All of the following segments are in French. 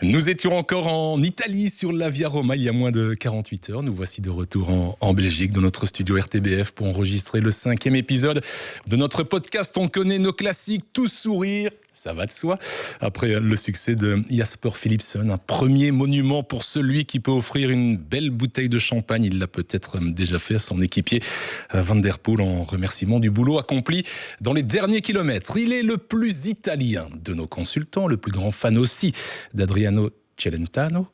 Nous étions encore en Italie sur la Via Roma il y a moins de 48 heures. Nous voici de retour en Belgique dans notre studio RTBF pour enregistrer le 5e épisode de notre podcast. On connaît nos classiques, tous sourire, ça va de soi. Après le succès de Jasper Philipsen, un premier monument pour celui qui peut offrir une belle bouteille de champagne. Il l'a peut-être déjà fait à son équipier Van der Poel en remerciement du boulot accompli dans les derniers kilomètres. Il est le plus italien de nos consultants, le plus grand fan aussi d'Adriano Celentano,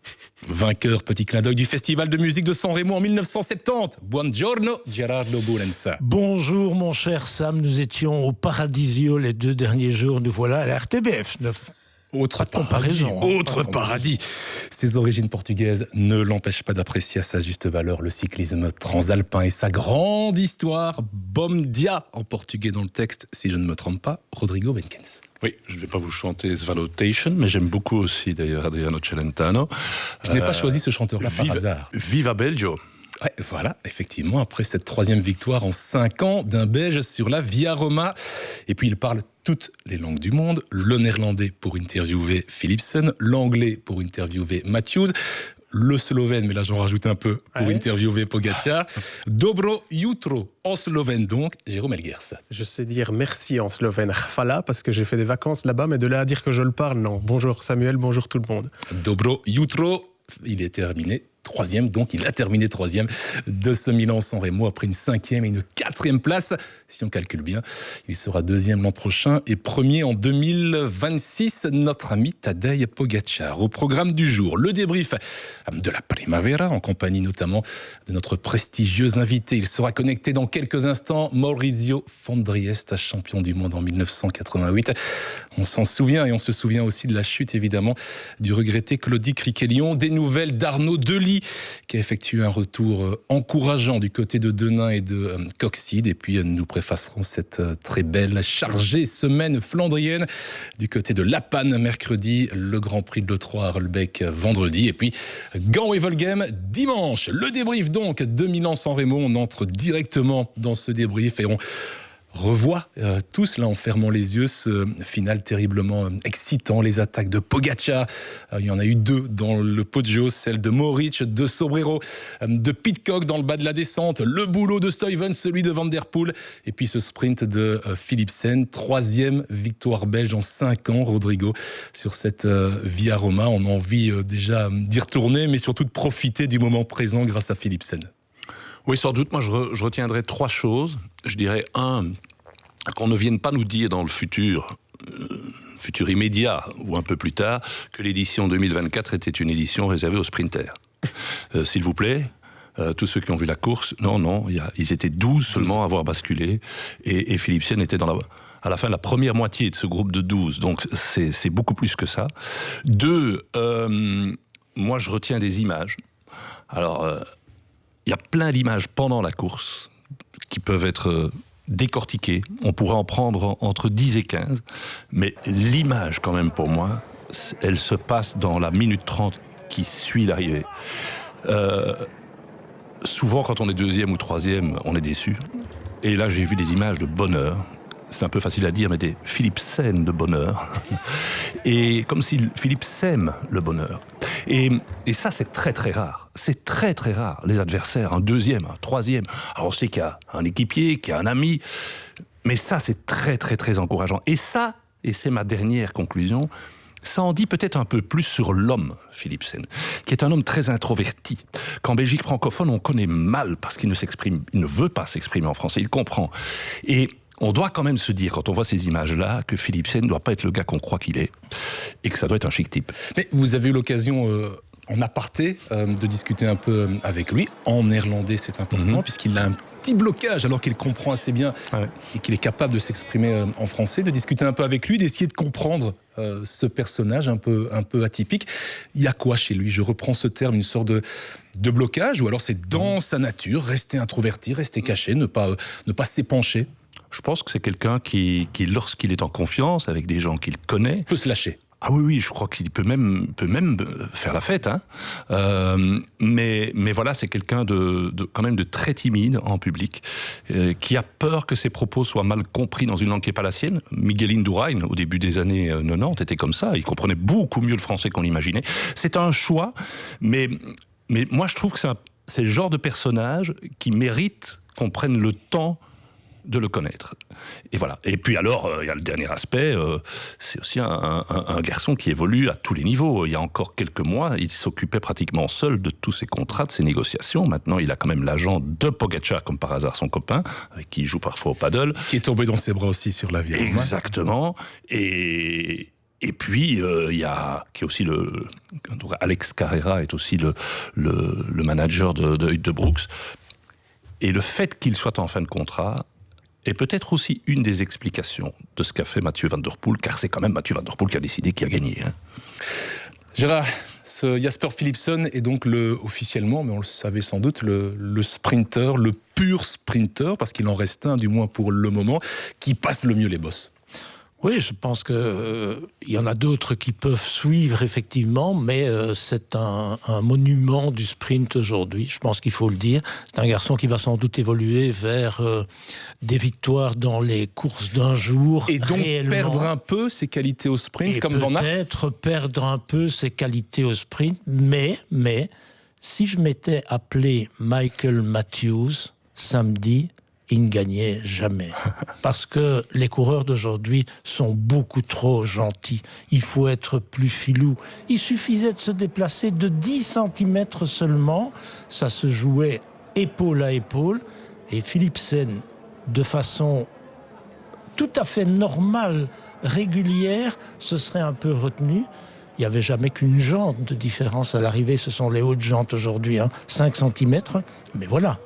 vainqueur, petit clin d'œil, du Festival de musique de San Remo en 1970. Buongiorno, Gerardo Boulenza. Bonjour mon cher Sam, nous étions au Paradisio les 2 derniers jours, nous voilà à la RTBF 9. Autre paradis. Ses origines portugaises ne l'empêchent pas d'apprécier à sa juste valeur le cyclisme transalpin et sa grande histoire. Bom dia en portugais dans le texte, si je ne me trompe pas, Rodrigo Benkens. Oui, je ne vais pas vous chanter Svalotation, mais j'aime beaucoup aussi d'ailleurs Adriano Celentano. Je n'ai pas choisi ce chanteur-là par hasard. Viva Belgio. Ouais, voilà, effectivement, après cette 3e victoire en 5 ans d'un Belge sur la Via Roma. Et puis il parle toutes les langues du monde, le néerlandais pour interviewer Philipsen, l'anglais pour interviewer Matthews, le slovène, mais là j'en rajoute un peu, pour interviewer Pogacar. Dobro jutro en slovène donc, Jérôme Elguers. Je sais dire merci en slovène, hvala, parce que j'ai fait des vacances là-bas, mais de là à dire que je le parle, non. Bonjour Samuel, bonjour tout le monde. Dobro jutro, il est terminé 3e, donc il a terminé 3e de ce Milan-San Remo après une 5e et une 4e place. Si on calcule bien, il sera 2e l'an prochain et 1er en 2026. Notre ami Tadej Pogacar. Au programme du jour, le débrief de la Primavera en compagnie notamment de notre prestigieux invité. Il sera connecté dans quelques instants. Maurizio Fondriesta, champion du monde en 1988. On s'en souvient et on se souvient aussi de la chute évidemment du regretté Claudic Riquellion. Des nouvelles d'Arnaud Delis qui a effectué un retour encourageant du côté de Denain et de Coxide. Et puis nous préfacerons cette très belle, chargée semaine flandrienne du côté de La Panne mercredi, le Grand Prix de l'E3 à Rolbeck vendredi. Et puis Gand-Wevelgem dimanche. Le débrief donc de Milan-San Remo. On entre directement dans ce débrief et on revoit tous là en fermant les yeux ce final terriblement excitant, les attaques de Pogacar, il y en a eu 2 dans le Poggio, celle de Mohoric, de Sobrero, de Pidcock dans le bas de la descente, le boulot de Stuyven, celui de Van der Poel et puis ce sprint de Philipsen, 3e victoire belge en 5 ans, Rodrigo, sur cette Via Roma. On a envie déjà d'y retourner mais surtout de profiter du moment présent grâce à Philipsen. Oui, sans doute, moi je retiendrai 3 choses. Je dirais 1, qu'on ne vienne pas nous dire dans le futur immédiat ou un peu plus tard, que l'édition 2024 était une édition réservée aux sprinters. S'il vous plaît, tous ceux qui ont vu la course, non, ils étaient 12 seulement à avoir basculé, et Philipsen était à la fin de la première moitié de ce groupe de 12, donc c'est beaucoup plus que ça. 2, moi je retiens des images. Alors, il y a plein d'images pendant la course qui peuvent être décortiquées. On pourrait en prendre entre 10 et 15. Mais l'image, quand même, pour moi, elle se passe dans la minute 30 qui suit l'arrivée. Souvent, quand on est 2e ou 3e, on est déçu. Et là, j'ai vu des images de bonheur. C'est un peu facile à dire, mais des Philipsen de bonheur. Et comme si Philippe sème le bonheur. Et ça, c'est très très rare. C'est très très rare. Les adversaires, un 2e, un 3e. Alors on sait qu'il y a un équipier, qu'il y a un ami. Mais ça, c'est très très très encourageant. Et ça, et c'est ma dernière conclusion, ça en dit peut-être un peu plus sur l'homme, Philipsen, qui est un homme très introverti, qu'en Belgique francophone, on connaît mal parce qu'il ne veut pas s'exprimer en français, il comprend. Et on doit quand même se dire, quand on voit ces images-là, que Philipsen ne doit pas être le gars qu'on croit qu'il est, et que ça doit être un chic type. Mais vous avez eu l'occasion, en aparté, de discuter un peu avec lui. En néerlandais, c'est important, puisqu'il a un petit blocage, alors qu'il comprend assez bien et qu'il est capable de s'exprimer en français, de discuter un peu avec lui, d'essayer de comprendre ce personnage un peu atypique. Il y a quoi chez lui ? Je reprends ce terme, une sorte de blocage, ou alors c'est dans sa nature, rester introverti, rester caché, ne pas s'épancher. Je pense que c'est quelqu'un qui, lorsqu'il est en confiance avec des gens qu'il connaît, peut se lâcher. Ah oui, je crois qu'il peut même faire la fête. Hein. Mais voilà, c'est quelqu'un quand même de très timide en public, qui a peur que ses propos soient mal compris dans une langue qui n'est pas la sienne. Miguel Indurain, au début des années 90, était comme ça. Il comprenait beaucoup mieux le français qu'on l'imaginait. C'est un choix, mais moi je trouve que c'est le genre de personnage qui mérite qu'on prenne le temps de le connaître. Et voilà. Et puis alors, il y a le dernier aspect, c'est aussi un garçon qui évolue à tous les niveaux. Il y a encore quelques mois, il s'occupait pratiquement seul de tous ses contrats, de ses négociations. Maintenant, il a quand même l'agent de Pogačar, comme par hasard son copain, avec qui il joue parfois au paddle. Qui est tombé dans ses bras aussi sur la Via Roma. Exactement. Et puis, il y a Alex Carrera est aussi le manager de Brooks. Et le fait qu'il soit en fin de contrat est peut-être aussi une des explications de ce qu'a fait Mathieu Van Der Poel, car c'est quand même Mathieu Van Der Poel qui a décidé qui a gagné. Hein. Gérard, ce Jasper Philipsen est donc officiellement, mais on le savait sans doute, le sprinter, le pur sprinter, parce qu'il en reste un, du moins pour le moment, qui passe le mieux les bosses. Oui, je pense que il y en a d'autres qui peuvent suivre effectivement, mais c'est un monument du sprint aujourd'hui. Je pense qu'il faut le dire. C'est un garçon qui va sans doute évoluer vers des victoires dans les courses d'un jour. Et donc réellement. Perdre un peu ses qualités au sprint, et comme Van Aert. Peut-être perdre un peu ses qualités au sprint, mais si je m'étais appelé Michael Matthews samedi, il ne gagnait jamais. Parce que les coureurs d'aujourd'hui sont beaucoup trop gentils. Il faut être plus filou. Il suffisait de se déplacer de 10 cm seulement. Ça se jouait épaule à épaule. Et Philipsen, de façon tout à fait normale, régulière, se serait un peu retenu. Il n'y avait jamais qu'une jante de différence à l'arrivée. Ce sont les hautes jantes aujourd'hui, 5 cm. Mais voilà.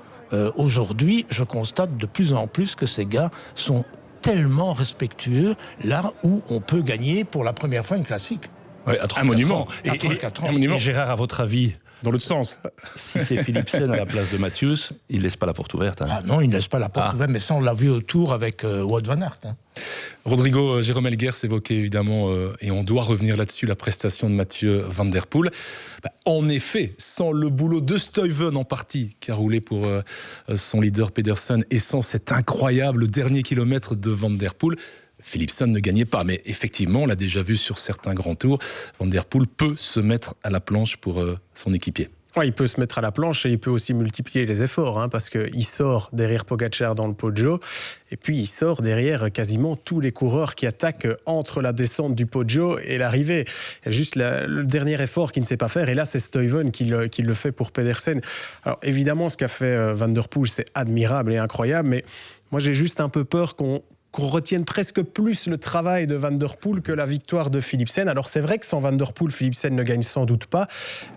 Aujourd'hui, je constate de plus en plus que ces gars sont tellement respectueux, là où on peut gagner pour la première fois une classique. Ouais, à 34 ans. À 34 ans. Et Gérard, à votre avis, Dans l'autre sens. si c'est Philipsen à la place de Matthews, il ne laisse pas la porte ouverte. Hein. Ah non, il ne laisse pas la porte ouverte, mais ça, on l'a vu autour avec Wout van Aert. Rodrigo, Jérôme Elguers évoquait évidemment, et on doit revenir là-dessus, la prestation de Mathieu Van Der Poel. En effet, sans le boulot de Stuyven en partie, qui a roulé pour son leader Pedersen, et sans cet incroyable dernier kilomètre de Van Der Poel, Philipsen ne gagnait pas. Mais effectivement, on l'a déjà vu sur certains grands tours, Van Der Poel peut se mettre à la planche pour son équipier. Ouais, il peut se mettre à la planche et il peut aussi multiplier les efforts, parce qu'il sort derrière Pogačar dans le Poggio et puis il sort derrière quasiment tous les coureurs qui attaquent entre la descente du Poggio et l'arrivée. Il y a juste le dernier effort qu'il ne sait pas faire, et là c'est Stuyven qui le fait pour Pedersen. Alors évidemment, ce qu'a fait Van Der Poel, c'est admirable et incroyable, mais moi j'ai juste un peu peur qu'on retienne presque plus le travail de Van Der Poel que la victoire de Philipsen. Alors c'est vrai que sans Van Der Poel, Philipsen ne gagne sans doute pas,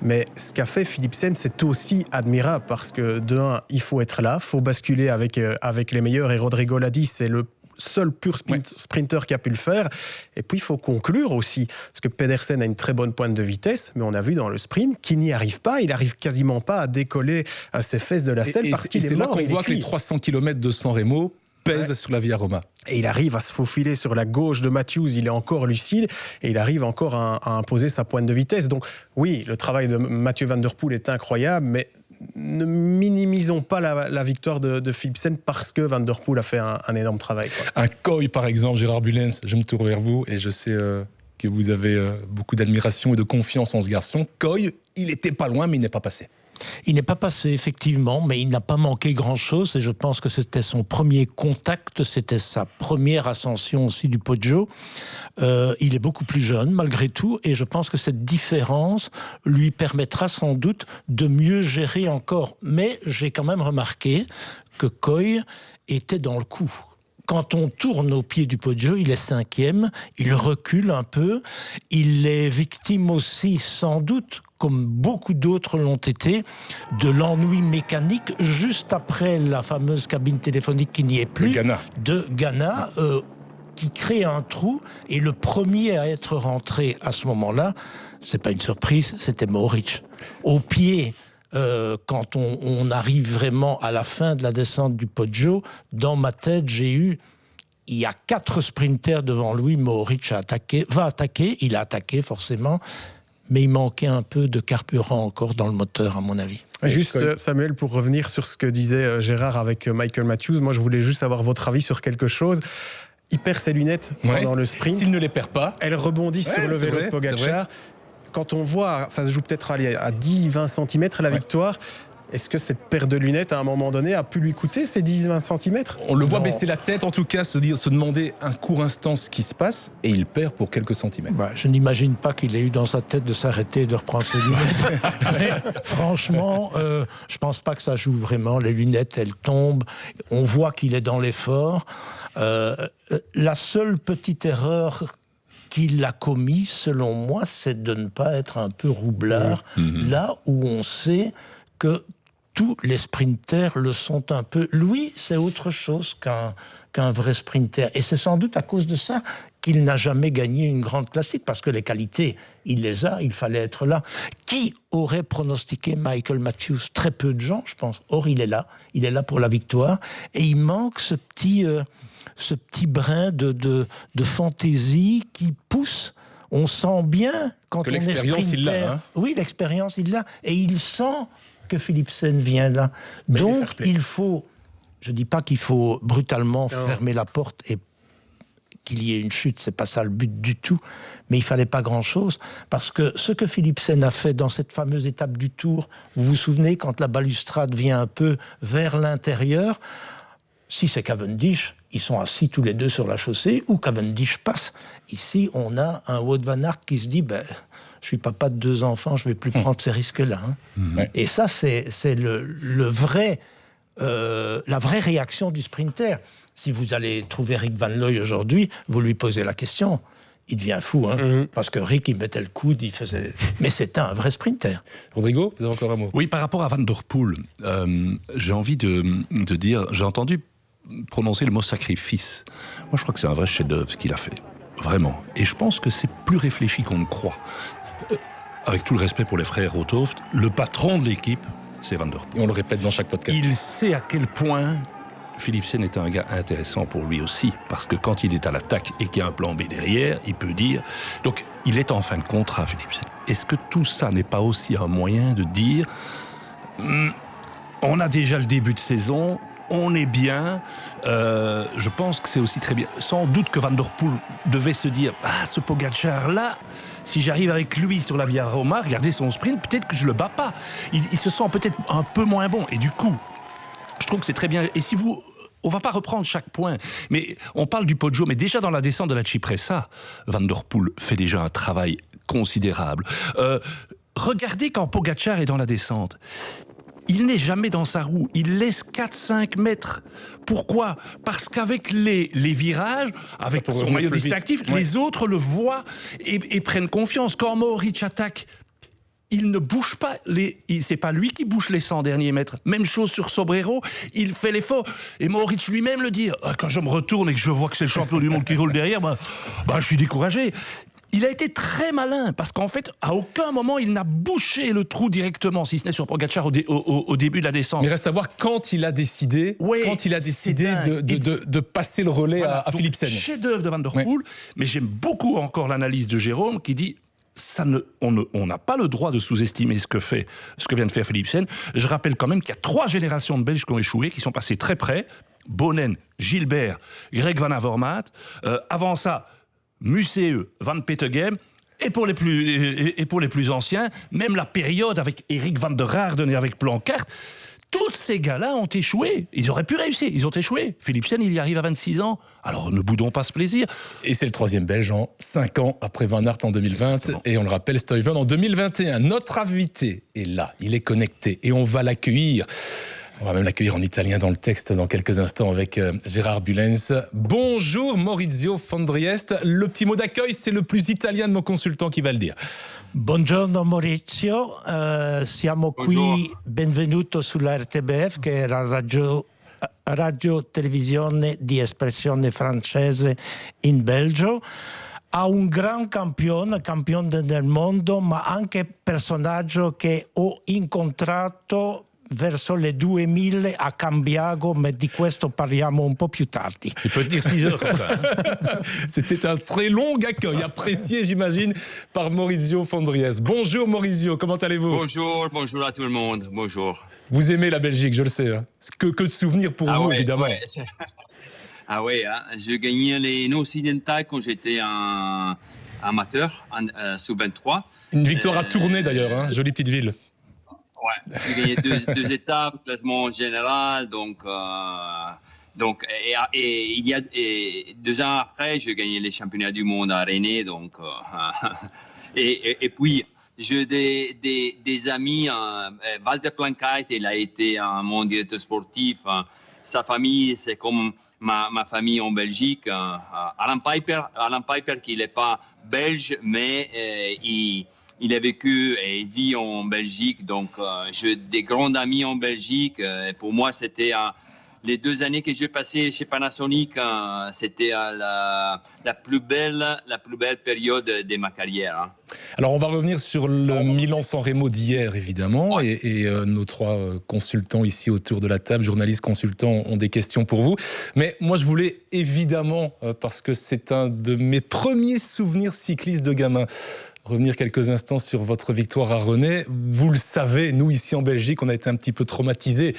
mais ce qu'a fait Philipsen, c'est aussi admirable, parce que de un, il faut être là, il faut basculer avec les meilleurs, et Rodrigo l'a dit, c'est le seul pur sprinter qui a pu le faire. Et puis il faut conclure aussi, parce que Pedersen a une très bonne pointe de vitesse, mais on a vu dans le sprint qu'il n'y arrive pas, il arrive quasiment pas à décoller à ses fesses de la selle, parce qu'il est mort. C'est là qu'on voit que les 300 km de San Remo pèse sur la Via Roma. Et il arrive à se faufiler sur la gauche de Matthews, il est encore lucide, et il arrive encore à imposer sa pointe de vitesse. Donc oui, le travail de Mathieu Van Der Poel est incroyable, mais ne minimisons pas la victoire de Philipsen, parce que Van Der Poel a fait un énorme travail. Un Koy, par exemple, Gérard Bulens, je me tourne vers vous, et je sais que vous avez beaucoup d'admiration et de confiance en ce garçon. Koy, il était pas loin, mais il n'est pas passé. Il n'est pas passé, effectivement, mais il n'a pas manqué grand-chose, et je pense que c'était son premier contact, c'était sa première ascension aussi du Poggio. Il est beaucoup plus jeune, malgré tout, et je pense que cette différence lui permettra sans doute de mieux gérer encore. Mais j'ai quand même remarqué que Koy était dans le coup. Quand on tourne au pied du Poggio, il est 5e, il recule un peu, il est victime aussi, sans doute, comme beaucoup d'autres l'ont été, de l'ennui mécanique juste après la fameuse cabine téléphonique qui n'y est plus, de Ghana, qui crée un trou, et le premier à être rentré à ce moment-là, c'est pas une surprise, c'était Mohoric. Au pied, quand on arrive vraiment à la fin de la descente du Poggio, dans ma tête, j'ai eu il y a 4 sprinters devant lui. Mohoric va attaquer, il a attaqué forcément, mais il manquait un peu de carburant encore dans le moteur, à mon avis. Juste, Samuel, pour revenir sur ce que disait Gérard avec Michael Matthews, moi je voulais juste avoir votre avis sur quelque chose. Il perd ses lunettes pendant le sprint. S'il ne les perd pas. Elle rebondit sur le vélo de Pogačar. Quand on voit, ça se joue peut-être à 10-20 cm la victoire. Est-ce que cette paire de lunettes, à un moment donné, a pu lui coûter ces 10-20 cm ? On le voit baisser la tête, en tout cas, se demander un court instant ce qui se passe, et il perd pour quelques centimètres. Je n'imagine pas qu'il ait eu dans sa tête de s'arrêter et de reprendre ses lunettes. Mais, franchement, je pense pas que ça joue vraiment. Les lunettes, elles tombent. On voit qu'il est dans l'effort. La seule petite erreur qu'il a commise, selon moi, c'est de ne pas être un peu roublard, là où on sait que tous les sprinters le sont un peu. Lui, c'est autre chose qu'un vrai sprinter. Et c'est sans doute à cause de ça qu'il n'a jamais gagné une grande classique, parce que les qualités, il les a, il fallait être là. Qui aurait pronostiqué Michael Matthews ? Très peu de gens, je pense. Or, il est là pour la victoire, et il manque ce petit brin de fantaisie qui pousse. On sent bien quand on est sprinter. L'expérience, il l'a. Hein. Oui, l'expérience, il l'a. Et il sent que Philipsen vient là. Mais donc, il faut... Je ne dis pas qu'il faut brutalement fermer la porte et qu'il y ait une chute, c'est pas ça le but du tout. Mais il fallait pas grand-chose, parce que ce que Philipsen a fait dans cette fameuse étape du Tour, vous vous souvenez, quand la balustrade vient un peu vers l'intérieur, si c'est Cavendish, ils sont assis tous les deux sur la chaussée, ou Cavendish passe. Ici, on a un Wout van Aert qui se dit... je suis papa de 2 enfants, je ne vais plus prendre ces risques-là. Et ça, c'est la vraie réaction du sprinter. Si vous allez trouver Rick Van Looy aujourd'hui, vous lui posez la question. Il devient fou, parce que Rick, il mettait le coude, il faisait... Mais c'était un vrai sprinter. Rodrigo, vous avez encore un mot ? Oui, par rapport à Van der Poel, j'ai envie de dire... J'ai entendu prononcer le mot sacrifice. Moi, je crois que c'est un vrai chef-d'œuvre, ce qu'il a fait. Vraiment. Et je pense que c'est plus réfléchi qu'on ne croit. Avec tout le respect pour les frères Rotoft, le patron de l'équipe, c'est Van der Poel. Et on le répète dans chaque podcast. Il sait à quel point Philipsen est un gars intéressant pour lui aussi, parce que quand il est à l'attaque et qu'il y a un plan B derrière, il peut dire... Donc, il est en fin de contrat, Philipsen. Est-ce que tout ça n'est pas aussi un moyen de dire on a déjà le début de saison, on est bien, je pense que c'est aussi très bien. Sans doute que Van der Poel devait se dire ce Pogačar-là, si j'arrive avec lui sur la Via Roma, regardez son sprint, peut-être que je le bats pas. Il se sent peut-être un peu moins bon. Et du coup, je trouve que c'est très bien. Et si vous... On va pas reprendre chaque point, mais on parle du Poggio, mais déjà dans la descente de la Cipressa, Van der Poel fait déjà un travail considérable. Regardez quand Pogačar est dans la descente. Il n'est jamais dans sa roue, il laisse 4-5 mètres. Pourquoi ? Parce qu'avec les virages, avec son maillot distinctif, les autres le voient et prennent confiance. Quand Mohoric attaque, il ne bouge pas, c'est pas lui qui bouge les 100 derniers mètres. Même chose sur Sobrero, il fait l'effort. Et Mohoric lui-même le dit, quand je me retourne et que je vois que c'est le champion du monde qui roule derrière, je suis découragé. Il a été très malin, parce qu'en fait, à aucun moment, il n'a bouché le trou directement, si ce n'est sur Pogačar au début de la descente. Mais reste à voir quand il a décidé, de passer le relais à Philipsen. Chef-d'œuvre de Van der Poel, mais j'aime beaucoup encore l'analyse de Jérôme qui dit on n'a pas le droit de sous-estimer ce que vient de faire Philipsen. Je rappelle quand même qu'il y a 3 générations de Belges qui ont échoué, qui sont passés très près. Bonen, Gilbert, Greg Van Avermaet. Avant ça, Museeuw, Van Petegem, et pour les plus anciens, même la période avec Eric Van der Aarden et avec Planckaert, tous ces gars-là ont échoué. Ils auraient pu réussir, ils ont échoué. Philipsen, il y arrive à 26 ans, alors ne boudons pas ce plaisir. Et c'est le 3e Belge en 5 ans après Van Aert en 2020, et on le rappelle, Stuyven en 2021. Notre invité est là, il est connecté, et on va l'accueillir. On va même l'accueillir en italien dans le texte dans quelques instants avec Gérard Bulens. Bonjour Maurizio Fondriest. Le petit mot d'accueil, c'est le plus italien de nos consultants qui va le dire. Buongiorno Maurizio, siamo qui, benvenuto sulla RTBF, che è la radio televisione di espressione francese in Belgio. Ha un gran campione del mondo, ma anche personaggio che ho incontrato verso le 2000 a cambiato, ma di questo parliamo un po' più tardi. Il peut tenir 6 heures comme ça. C'était un très long accueil, apprécié, j'imagine, par Maurizio Fondries. Bonjour Maurizio, comment allez-vous ? Bonjour à tout le monde, bonjour. Vous aimez la Belgique, je le sais. Hein. Que de souvenirs pour vous, évidemment. Ouais. Ah ouais, hein. J'ai gagné les non-occidentales quand j'étais un amateur, sous 23. Une victoire à Tournai d'ailleurs, hein. Jolie petite ville. Ouais, j'ai gagné deux étapes, classement général, donc il y a 2 ans après, j'ai gagné les championnats du monde à Rennes, donc et puis j'ai des amis, Walter Plankheit, il a été mon directeur sportif, sa famille c'est comme ma famille en Belgique, Alan Piper qui n'est pas belge, mais il a vécu et il vit en Belgique, donc j'ai des grands amis en Belgique. Pour moi, c'était les 2 années que j'ai passées chez Panasonic, c'était la plus belle période de ma carrière. Hein. Alors, on va revenir sur le Milan-San Remo d'hier, évidemment, ouais. et nos 3 consultants ici autour de la table, journalistes consultants, ont des questions pour vous. Mais moi, je voulais évidemment, parce que c'est un de mes premiers souvenirs cyclistes de gamin, revenir quelques instants sur votre victoire à Rennes. Vous le savez, nous ici en Belgique, on a été un petit peu traumatisés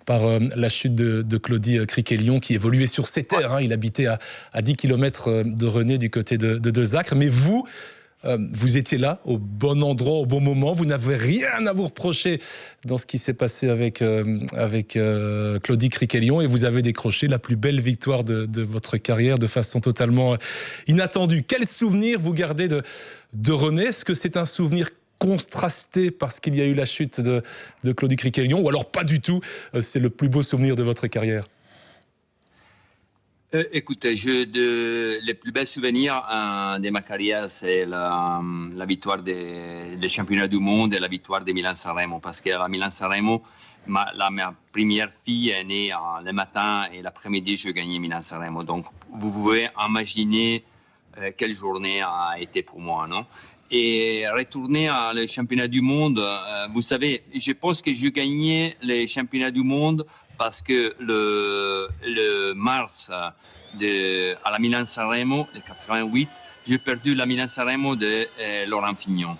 par la chute de Claudie Criquelion qui évoluait sur ses terres. Hein. Il habitait à 10 km de Rennes du côté de Zacre. Mais vous étiez là, au bon endroit, au bon moment. Vous n'avez rien à vous reprocher dans ce qui s'est passé avec Claudie Criquelion et vous avez décroché la plus belle victoire de votre carrière de façon totalement inattendue. Quel souvenir vous gardez de Rennes ? Est-ce que c'est un souvenir contrasté parce qu'il y a eu la chute de Claudie Criquelion ou alors pas du tout, c'est le plus beau souvenir de votre carrière ? Écoutez, les plus bels souvenirs de ma carrière, c'est la victoire des championnats du monde et la victoire de Milan-San Remo. Parce que à Milan-San Remo, ma première fille est née le matin et l'après-midi, je gagnais Milan-San Remo. Donc, vous pouvez imaginer quelle journée a été pour moi, non ? Et retourner à le championnat du monde, vous savez, je pense que je gagnais les championnats du monde parce que le mars à la Milan-San Remo, le 88, j'ai perdu la Milan-San Remo de Laurent Fignon.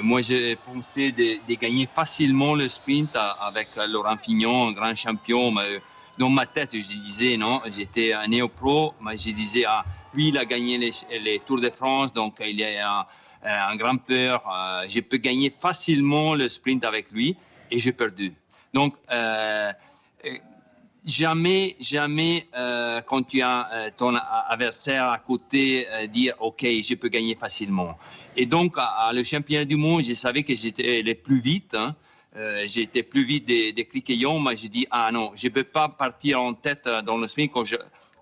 Moi, j'ai pensé de gagner facilement le sprint avec Laurent Fignon, un grand champion. Mais dans ma tête, je disais, non, j'étais un néo-pro, mais je disais, lui, il a gagné les Tours de France, donc il est un grand peur. Je peux gagner facilement le sprint avec lui, et j'ai perdu. Donc, jamais quand tu as ton adversaire à côté, dire ok, je peux gagner facilement. Et donc à le championnat du monde, je savais que j'étais le plus vite. Hein. J'étais plus vite des Criquelion, mais j'ai dit non, je peux pas partir en tête dans le sprint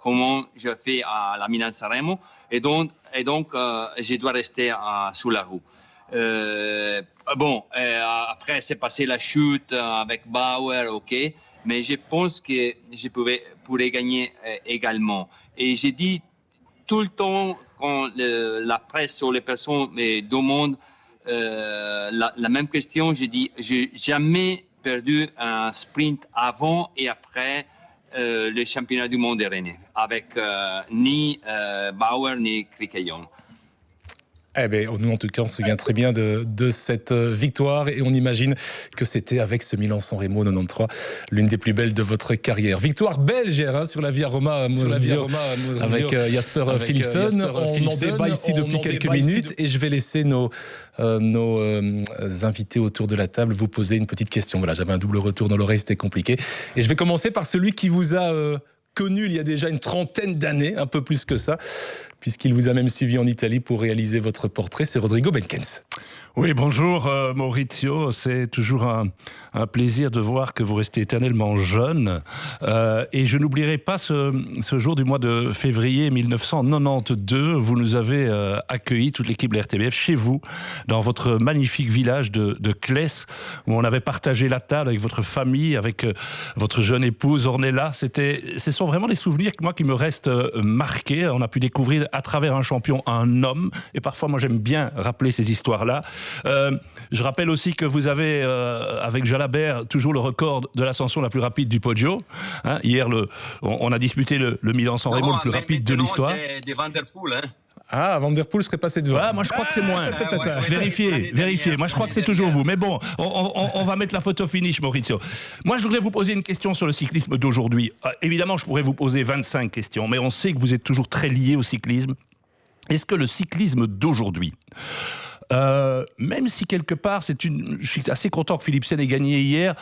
comment je fais à la Milan-San Remo. Et donc je dois rester sous la roue. Après c'est passé la chute avec Bauer, ok. Mais je pense que je pourrais gagner également. Et j'ai dit tout le temps, quand la presse ou les personnes me demandent la même question, j'ai dit, j'ai jamais perdu un sprint avant et après le championnat du monde de Rennes, avec ni Bauer ni Criquelion. Eh bien, nous, en tout cas, on se souvient très bien de cette victoire et on imagine que c'était avec ce Milan-San Remo 93, l'une des plus belles de votre carrière. Victoire belge sur la Via Roma avec Jasper Philipsen. On en débat ici depuis quelques minutes et je vais laisser nos invités autour de la table vous poser une petite question. Voilà, j'avais un double retour dans l'oreille, c'était compliqué. Et je vais commencer par celui qui vous a connu il y a déjà une trentaine d'années, un peu plus que ça, puisqu'il vous a même suivi en Italie pour réaliser votre portrait, c'est Rodrigo Benkens. Oui, bonjour Maurizio, c'est toujours un plaisir de voir que vous restez éternellement jeune et je n'oublierai pas ce jour du mois de février 1992, vous nous avez accueillis, toute l'équipe de la RTBF, chez vous, dans votre magnifique village de Claes, où on avait partagé la table avec votre famille, avec votre jeune épouse Ornella. Ce sont vraiment des souvenirs moi qui me restent marqués. On a pu découvrir à travers un champion un homme. Et parfois, moi, j'aime bien rappeler ces histoires-là. Je rappelle aussi que vous avez, avec Jalabert, toujours le record de l'ascension la plus rapide du Poggio. Hein, hier, on a disputé le Milan-San Remo le plus rapide de l'histoire. C'est des Van der Poel, hein. Ah, Van der Poel serait passé devant. Ouais, moi je crois que c'est moins. Vérifiez. Moi je crois que c'est toujours vous. Mais bon, on va mettre la photo finish, Maurizio. Moi je voudrais vous poser une question sur le cyclisme d'aujourd'hui. Évidemment, je pourrais vous poser 25 questions, mais on sait que vous êtes toujours très lié au cyclisme. Est-ce que le cyclisme d'aujourd'hui, même si quelque part, je suis assez content que Philipsen ait gagné hier,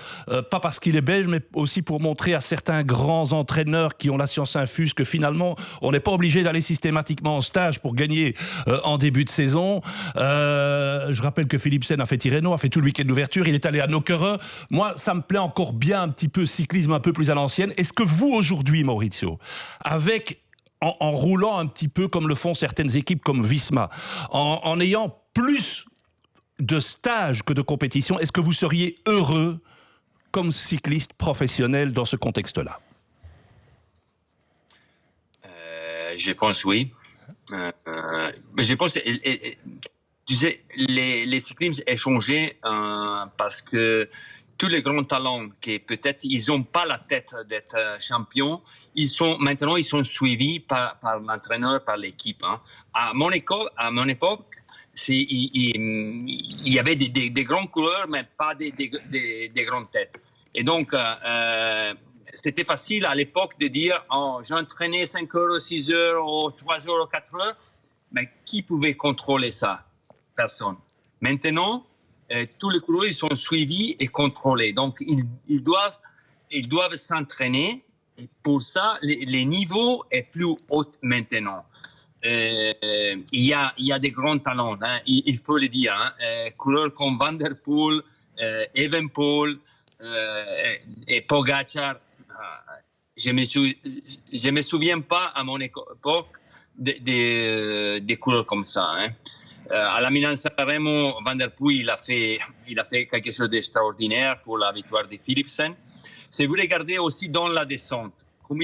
pas parce qu'il est belge, mais aussi pour montrer à certains grands entraîneurs qui ont la science infuse que finalement, on n'est pas obligé d'aller systématiquement en stage pour gagner en début de saison. Je rappelle que Philipsen a fait Tirreno, a fait tout le week-end d'ouverture, il est allé à Nokere. Moi, ça me plaît encore bien un petit peu cyclisme un peu plus à l'ancienne. Est-ce que vous, aujourd'hui, Maurizio, en roulant un petit peu comme le font certaines équipes comme Visma, en ayant plus de stages que de compétitions, est-ce que vous seriez heureux comme cycliste professionnel dans ce contexte-là ? Je pense oui. Je pense, tu sais, les cyclismes ont changé parce que tous les grands talents qui peut-être ils n'ont pas la tête d'être champions, maintenant ils sont suivis par l'entraîneur, par l'équipe. Hein. À mon époque, il y avait des grands coureurs, mais pas des grandes têtes. Et donc, c'était facile à l'époque de dire j'entraînais 5 heures, 6 heures, ou 3 heures, ou 4 heures. Mais qui pouvait contrôler ça ? Personne. Maintenant, tous les coureurs ils sont suivis et contrôlés. Donc, ils doivent s'entraîner. Et pour ça, les niveaux sont plus hauts maintenant. Il y a des grands talents, hein, il faut le dire. Hein, coureurs comme Van der Poel, Evenepoel et Pogacar. Je me souviens pas à mon époque des coureurs comme ça. Hein. À la Milan-San Remo, Van der Poel il a fait quelque chose d'extraordinaire pour la victoire de Philipsen. Si vous regardez aussi dans la descente, comme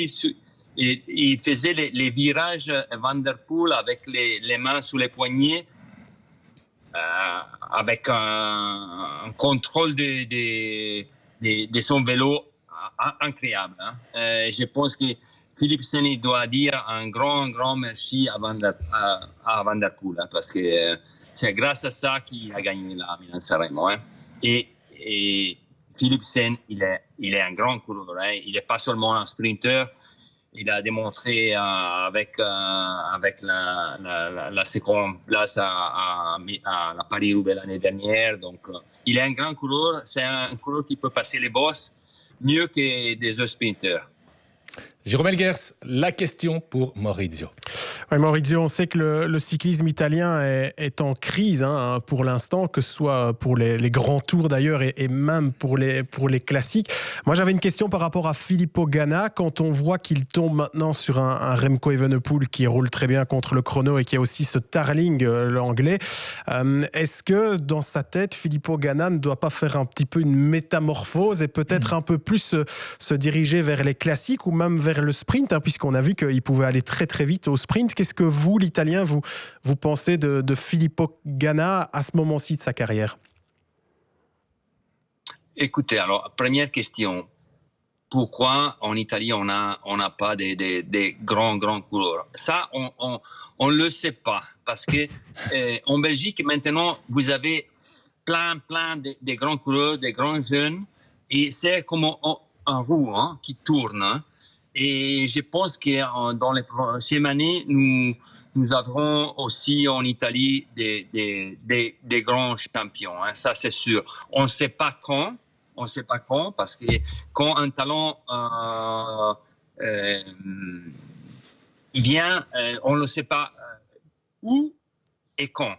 il faisait les virages Van der Poel avec les mains sous les poignets, avec un contrôle de son vélo incroyable. Hein. Je pense que Philipsen doit dire un grand merci à Van der Poel, hein, parce que c'est grâce à ça qu'il a gagné la Milan-San Remo. Hein. Et Philipsen, il est un grand coureur. Hein. Il n'est pas seulement un sprinter. Il a démontré avec la seconde place à la Paris-Roubaix l'année dernière. Donc, il est un grand coureur. C'est un coureur qui peut passer les bosses mieux que des autres sprinters. Jérôme Elguers, la question pour Maurizio. Oui, Maurizio, on sait que le cyclisme italien est en crise hein, pour l'instant, que ce soit pour les grands tours d'ailleurs et même pour les classiques. Moi, j'avais une question par rapport à Filippo Ganna. Quand on voit qu'il tombe maintenant sur un Remco Evenepoel qui roule très bien contre le chrono et qui a aussi ce Tarling, l'anglais, est-ce que dans sa tête, Filippo Ganna ne doit pas faire un petit peu une métamorphose et peut-être un peu plus se diriger vers les classiques ou même vers le sprint, hein, puisqu'on a vu qu'il pouvait aller très très vite au sprint. Qu'est-ce que vous, l'Italien, vous pensez de Filippo Ganna à ce moment-ci de sa carrière ? Écoutez, alors, première question. Pourquoi en Italie, on n'a pas des grands coureurs ? Ça, on ne le sait pas. Parce que en Belgique, maintenant, vous avez plein de grands coureurs, des grands jeunes. Et c'est comme un roue hein, qui tourne. Hein. Et je pense que dans les prochaines années, nous aurons aussi en Italie des grands champions. Hein, ça, c'est sûr. On ne sait pas quand. Parce que quand un talent vient, on ne sait pas où et quand.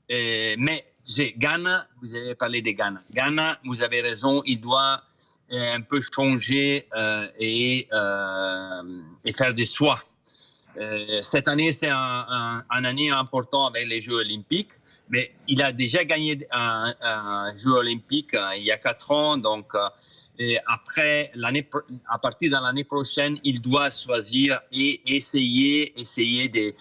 Mais Ganna, vous avez parlé de Ganna. Ganna, vous avez raison, il doit un peu changer et faire des choix. Cette année, c'est une année importante avec les Jeux olympiques, mais il a déjà gagné un Jeu olympique il y a 4 ans, donc Et après, à partir de l'année prochaine, il doit choisir et essayer de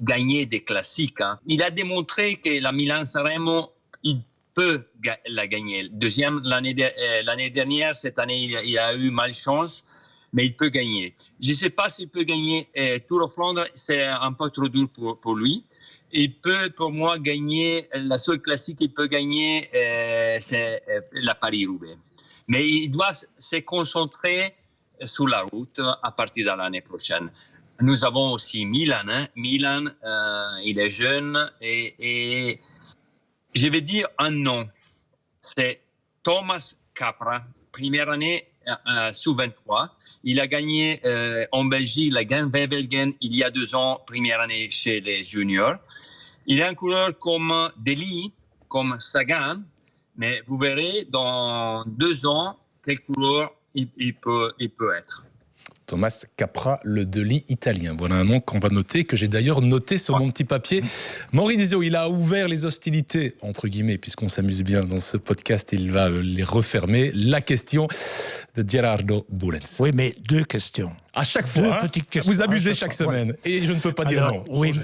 gagner des classiques. Hein. Il a démontré que la Milan-San Remo, il peut la gagner. Deuxième, l'année dernière, cette année, il a eu malchance, mais il peut gagner. Je ne sais pas s'il peut gagner Tour of Flandre, c'est un peu trop dur pour lui. Il peut, pour moi, gagner, la seule classique qu'il peut gagner, c'est la Paris-Roubaix. Mais il doit se concentrer sur la route à partir de l'année prochaine. Nous avons aussi Milan. Hein. Milan, il est jeune et je vais dire un nom. C'est Thomas Capra, première année sous 23. Il a gagné en Belgique la Gent-Wevelgem il y a 2 ans, première année chez les juniors. Il est un coureur comme Dely, comme Sagan, mais vous verrez dans 2 ans quel coureur il peut être. Thomas Capra, le Dely italien. Voilà un nom qu'on va noter, que j'ai d'ailleurs noté sur mon petit papier. Maurizio, il a ouvert les hostilités, entre guillemets, puisqu'on s'amuse bien dans ce podcast, il va les refermer. La question de Gerardo Boulens. Oui, mais 2 questions. À chaque fois, petites questions. vous abusez chaque semaine. Et je ne peux pas dire non. Oui,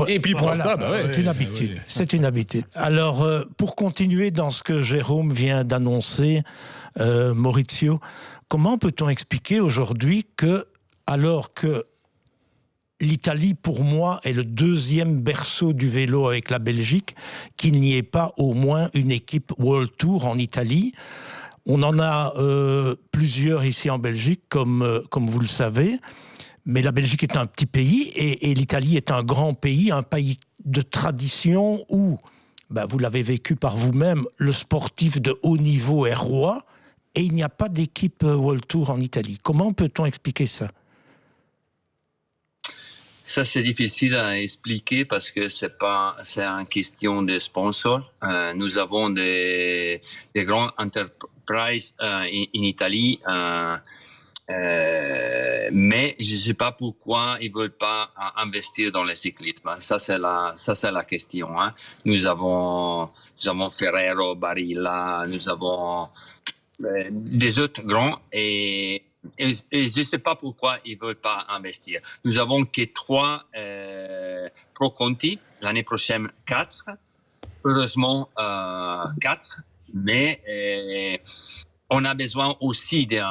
et puis pour ça, bah ouais. C'est une habitude. C'est une habitude. Alors, pour continuer dans ce que Jérôme vient d'annoncer, Maurizio, comment peut-on expliquer aujourd'hui que, alors que l'Italie, pour moi, est le 2e berceau du vélo avec la Belgique, qu'il n'y ait pas au moins une équipe World Tour en Italie? On en a plusieurs ici en Belgique, comme vous le savez, mais la Belgique est un petit pays et l'Italie est un grand pays, un pays de tradition où, vous l'avez vécu par vous-même, le sportif de haut niveau est roi et il n'y a pas d'équipe World Tour en Italie. Comment peut-on expliquer ça ? Ça, c'est difficile à expliquer parce que c'est une question de sponsors. Nous avons des grandes entreprises en Italie, mais je ne sais pas pourquoi ils ne veulent pas investir dans le cyclisme. Ça, c'est la question. Hein. Nous avons Ferrero, Barilla, nous avont des autres grands et je ne sais pas pourquoi ils ne veulent pas investir. Nous avons que 3 Pro Conti, l'année prochaine 4, heureusement 4, mais on a besoin aussi d'une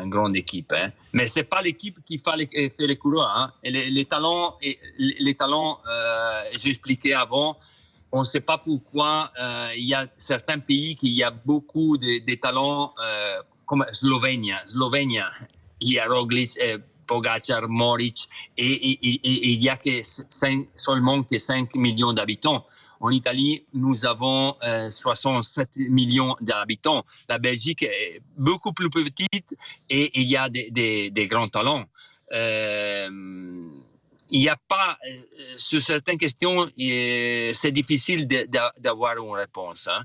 grande équipe. Hein. Mais ce n'est pas l'équipe qui fait les coureurs. Hein. Les talents, j'ai expliqué avant, on ne sait pas pourquoi il y a certains pays qui y a beaucoup de talents comme Slovénie, il y a Roglic, Pogacar, Moric, et il y a seulement que 5 millions d'habitants. En Italie, nous avons 67 millions d'habitants. La Belgique est beaucoup plus petite et il y a des grands talents. Il n'y a pas, sur certaines questions, c'est difficile d'avoir une réponse. Hein.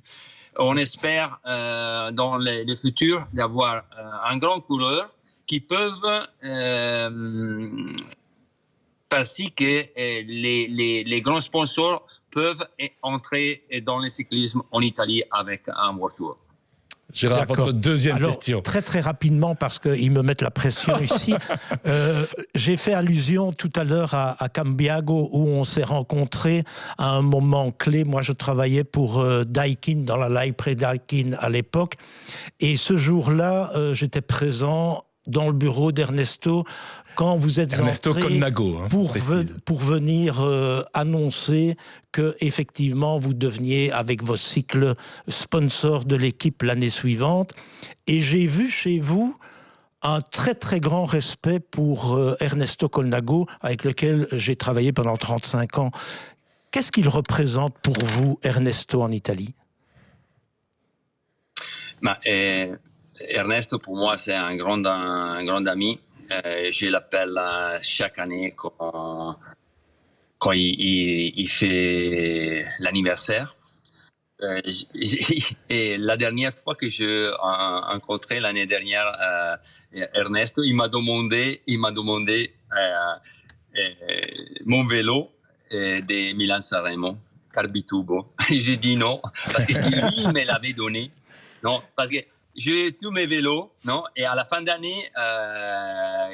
On espère dans le futur d'avoir un grand coureur qui peuvent parce que les grands sponsors peuvent entrer dans le cyclisme en Italie avec un World Tour. Gérard, votre deuxième question. Très très rapidement, parce qu'ils me mettent la pression ici. J'ai fait allusion tout à l'heure à Cambiago, où on s'est rencontrés à un moment clé. Moi, je travaillais pour Daikin, dans la Lipré Daikin à l'époque. Et ce jour-là, j'étais présent dans le bureau d'Ernesto quand vous êtes Ernesto entré Colnago, hein, pour venir annoncer que effectivement vous deveniez avec vos cycles sponsor de l'équipe l'année suivante. Et j'ai vu chez vous un très très grand respect pour Ernesto Colnago, avec lequel j'ai travaillé pendant 35 ans. Qu'est-ce qu'il représente pour vous, Ernesto, en Italie ? Ernesto, pour moi, c'est un grand ami. Je l'appelle chaque année quand il fait l'anniversaire. Et la dernière fois que j'ai rencontré l'année dernière Ernesto, il m'a demandé mon vélo de Milan-San Remo, Carbitubo. Et j'ai dit non, parce que lui, il me l'avait donné. Non, parce que j'ai tous mes vélos, non? Et à la fin d'année,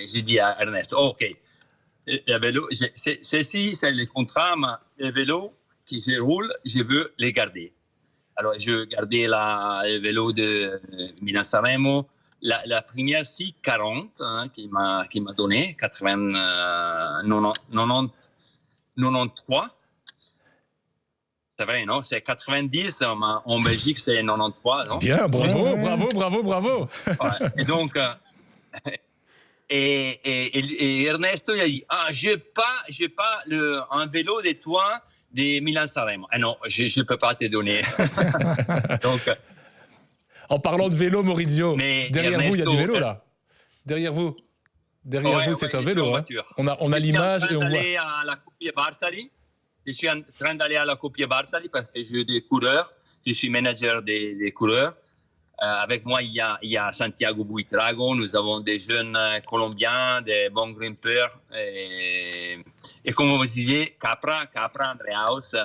j'ai dit à Ernest, OK, les vélos, ceci, c'est le contrat, mais les vélos qui je roule, je veux les garder. Alors, je gardais le vélo de Milan-San Remo, la première 640 qui m'a donné, 93. C'est vrai, non? C'est 90, en Belgique, c'est 93, non? Bien, bravo. Ouais. Et donc, et Ernesto, il a dit, j'ai pas un vélo de toi de Milan-San Remo. Ah non, je peux pas te donner. Donc, en parlant de vélo, Maurizio, derrière Ernesto, vous, il y a du vélo, là. Derrière vous, c'est un vélo. Hein. On a l'image et on voit. Je suis en train d'aller à la Copia Bartali parce que j'ai des coureurs. Je suis manager des coureurs. Avec moi, il y a Santiago Buitrago. Nous avons des jeunes Colombiens, des bons grimpeurs. Et comme vous disiez, Capra Andreaus,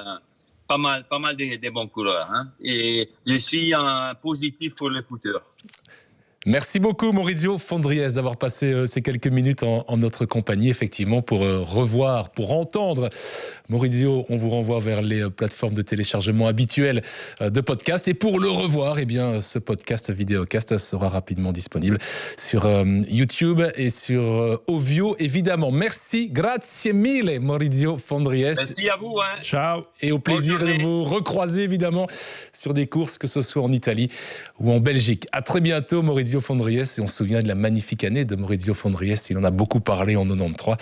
pas mal de bons coureurs. Hein. Et je suis positif pour le futur. Merci beaucoup Maurizio Fondries d'avoir passé ces quelques minutes en notre compagnie, effectivement, pour revoir, pour entendre. Maurizio, on vous renvoie vers les plateformes de téléchargement habituelles de podcasts. Et pour le revoir, eh bien, ce podcast vidéocast sera rapidement disponible sur YouTube et sur Ovio, évidemment. Merci, grazie mille Maurizio Fondries. Merci à vous. Hein. Ciao. Et au plaisir de vous recroiser, évidemment, sur des courses, que ce soit en Italie ou en Belgique. À très bientôt, Maurizio Fondries, et on se souvient de la magnifique année de Maurizio Fondries, il en a beaucoup parlé en 93,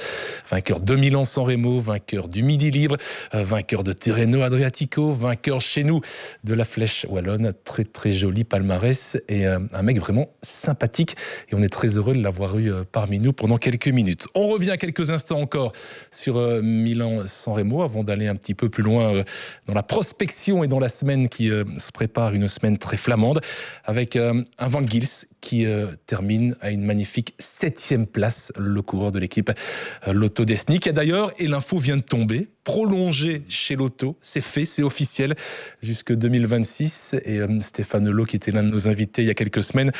vainqueur de Milan-San Remo, vainqueur du Midi Libre, vainqueur de Tirreno Adriatico, vainqueur chez nous de la Flèche Wallonne, très très joli palmarès et un mec vraiment sympathique et on est très heureux de l'avoir eu parmi nous pendant quelques minutes. On revient quelques instants encore sur Milan-San Remo avant d'aller un petit peu plus loin dans la prospection et dans la semaine qui se prépare, une semaine très flamande avec un Van Gils qui termine à une magnifique 7e place, le coureur de l'équipe Lotto Destiny, qui a d'ailleurs, et l'info vient de tomber, prolongé chez Lotto, c'est fait, c'est officiel, jusque 2026. Et Stéphane Hulot, qui était l'un de nos invités il y a quelques semaines,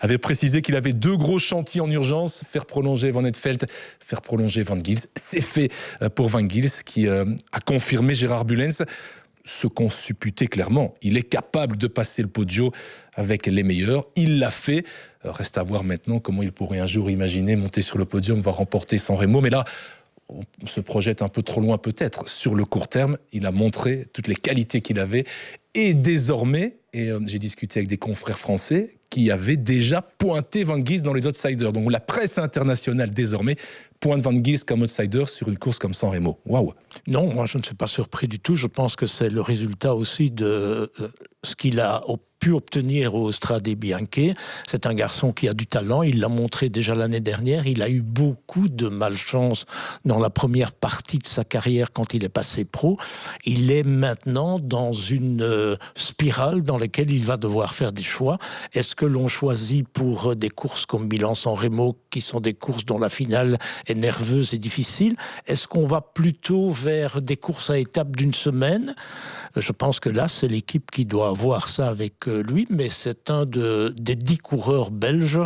avait précisé qu'il avait 2 gros chantiers en urgence, faire prolonger Van Eetvelt, faire prolonger Van Gils. C'est fait pour Van Gils, qui a confirmé Gérard Bullens ce qu'on supputait clairement. Il est capable de passer le Poggio avec les meilleurs. Il l'a fait. Reste à voir maintenant comment il pourrait un jour imaginer monter sur le podium, va remporter San Remo. Mais là, on se projette un peu trop loin peut-être. Sur le court terme, il a montré toutes les qualités qu'il avait. Et désormais, et j'ai discuté avec des confrères français qui avaient déjà pointé Van Gils dans les outsiders. Donc la presse internationale désormais pointe Van Gils comme outsider sur une course comme San Remo. Waouh! Non, moi je ne suis pas surpris du tout. Je pense que c'est le résultat aussi de ce qu'il a pu obtenir au Strade Bianche. C'est un garçon qui a du talent, il l'a montré déjà l'année dernière, il a eu beaucoup de malchance dans la première partie de sa carrière quand il est passé pro. Il est maintenant dans une spirale dans laquelle il va devoir faire des choix. Est-ce que l'on choisit pour des courses comme Milan-San Remo, qui sont des courses dont la finale est nerveuse et difficile? Est-ce qu'on va plutôt vers des courses à étapes d'une semaine? Je pense que là, c'est l'équipe qui doit avoir ça avec lui, mais c'est un des 10 coureurs belges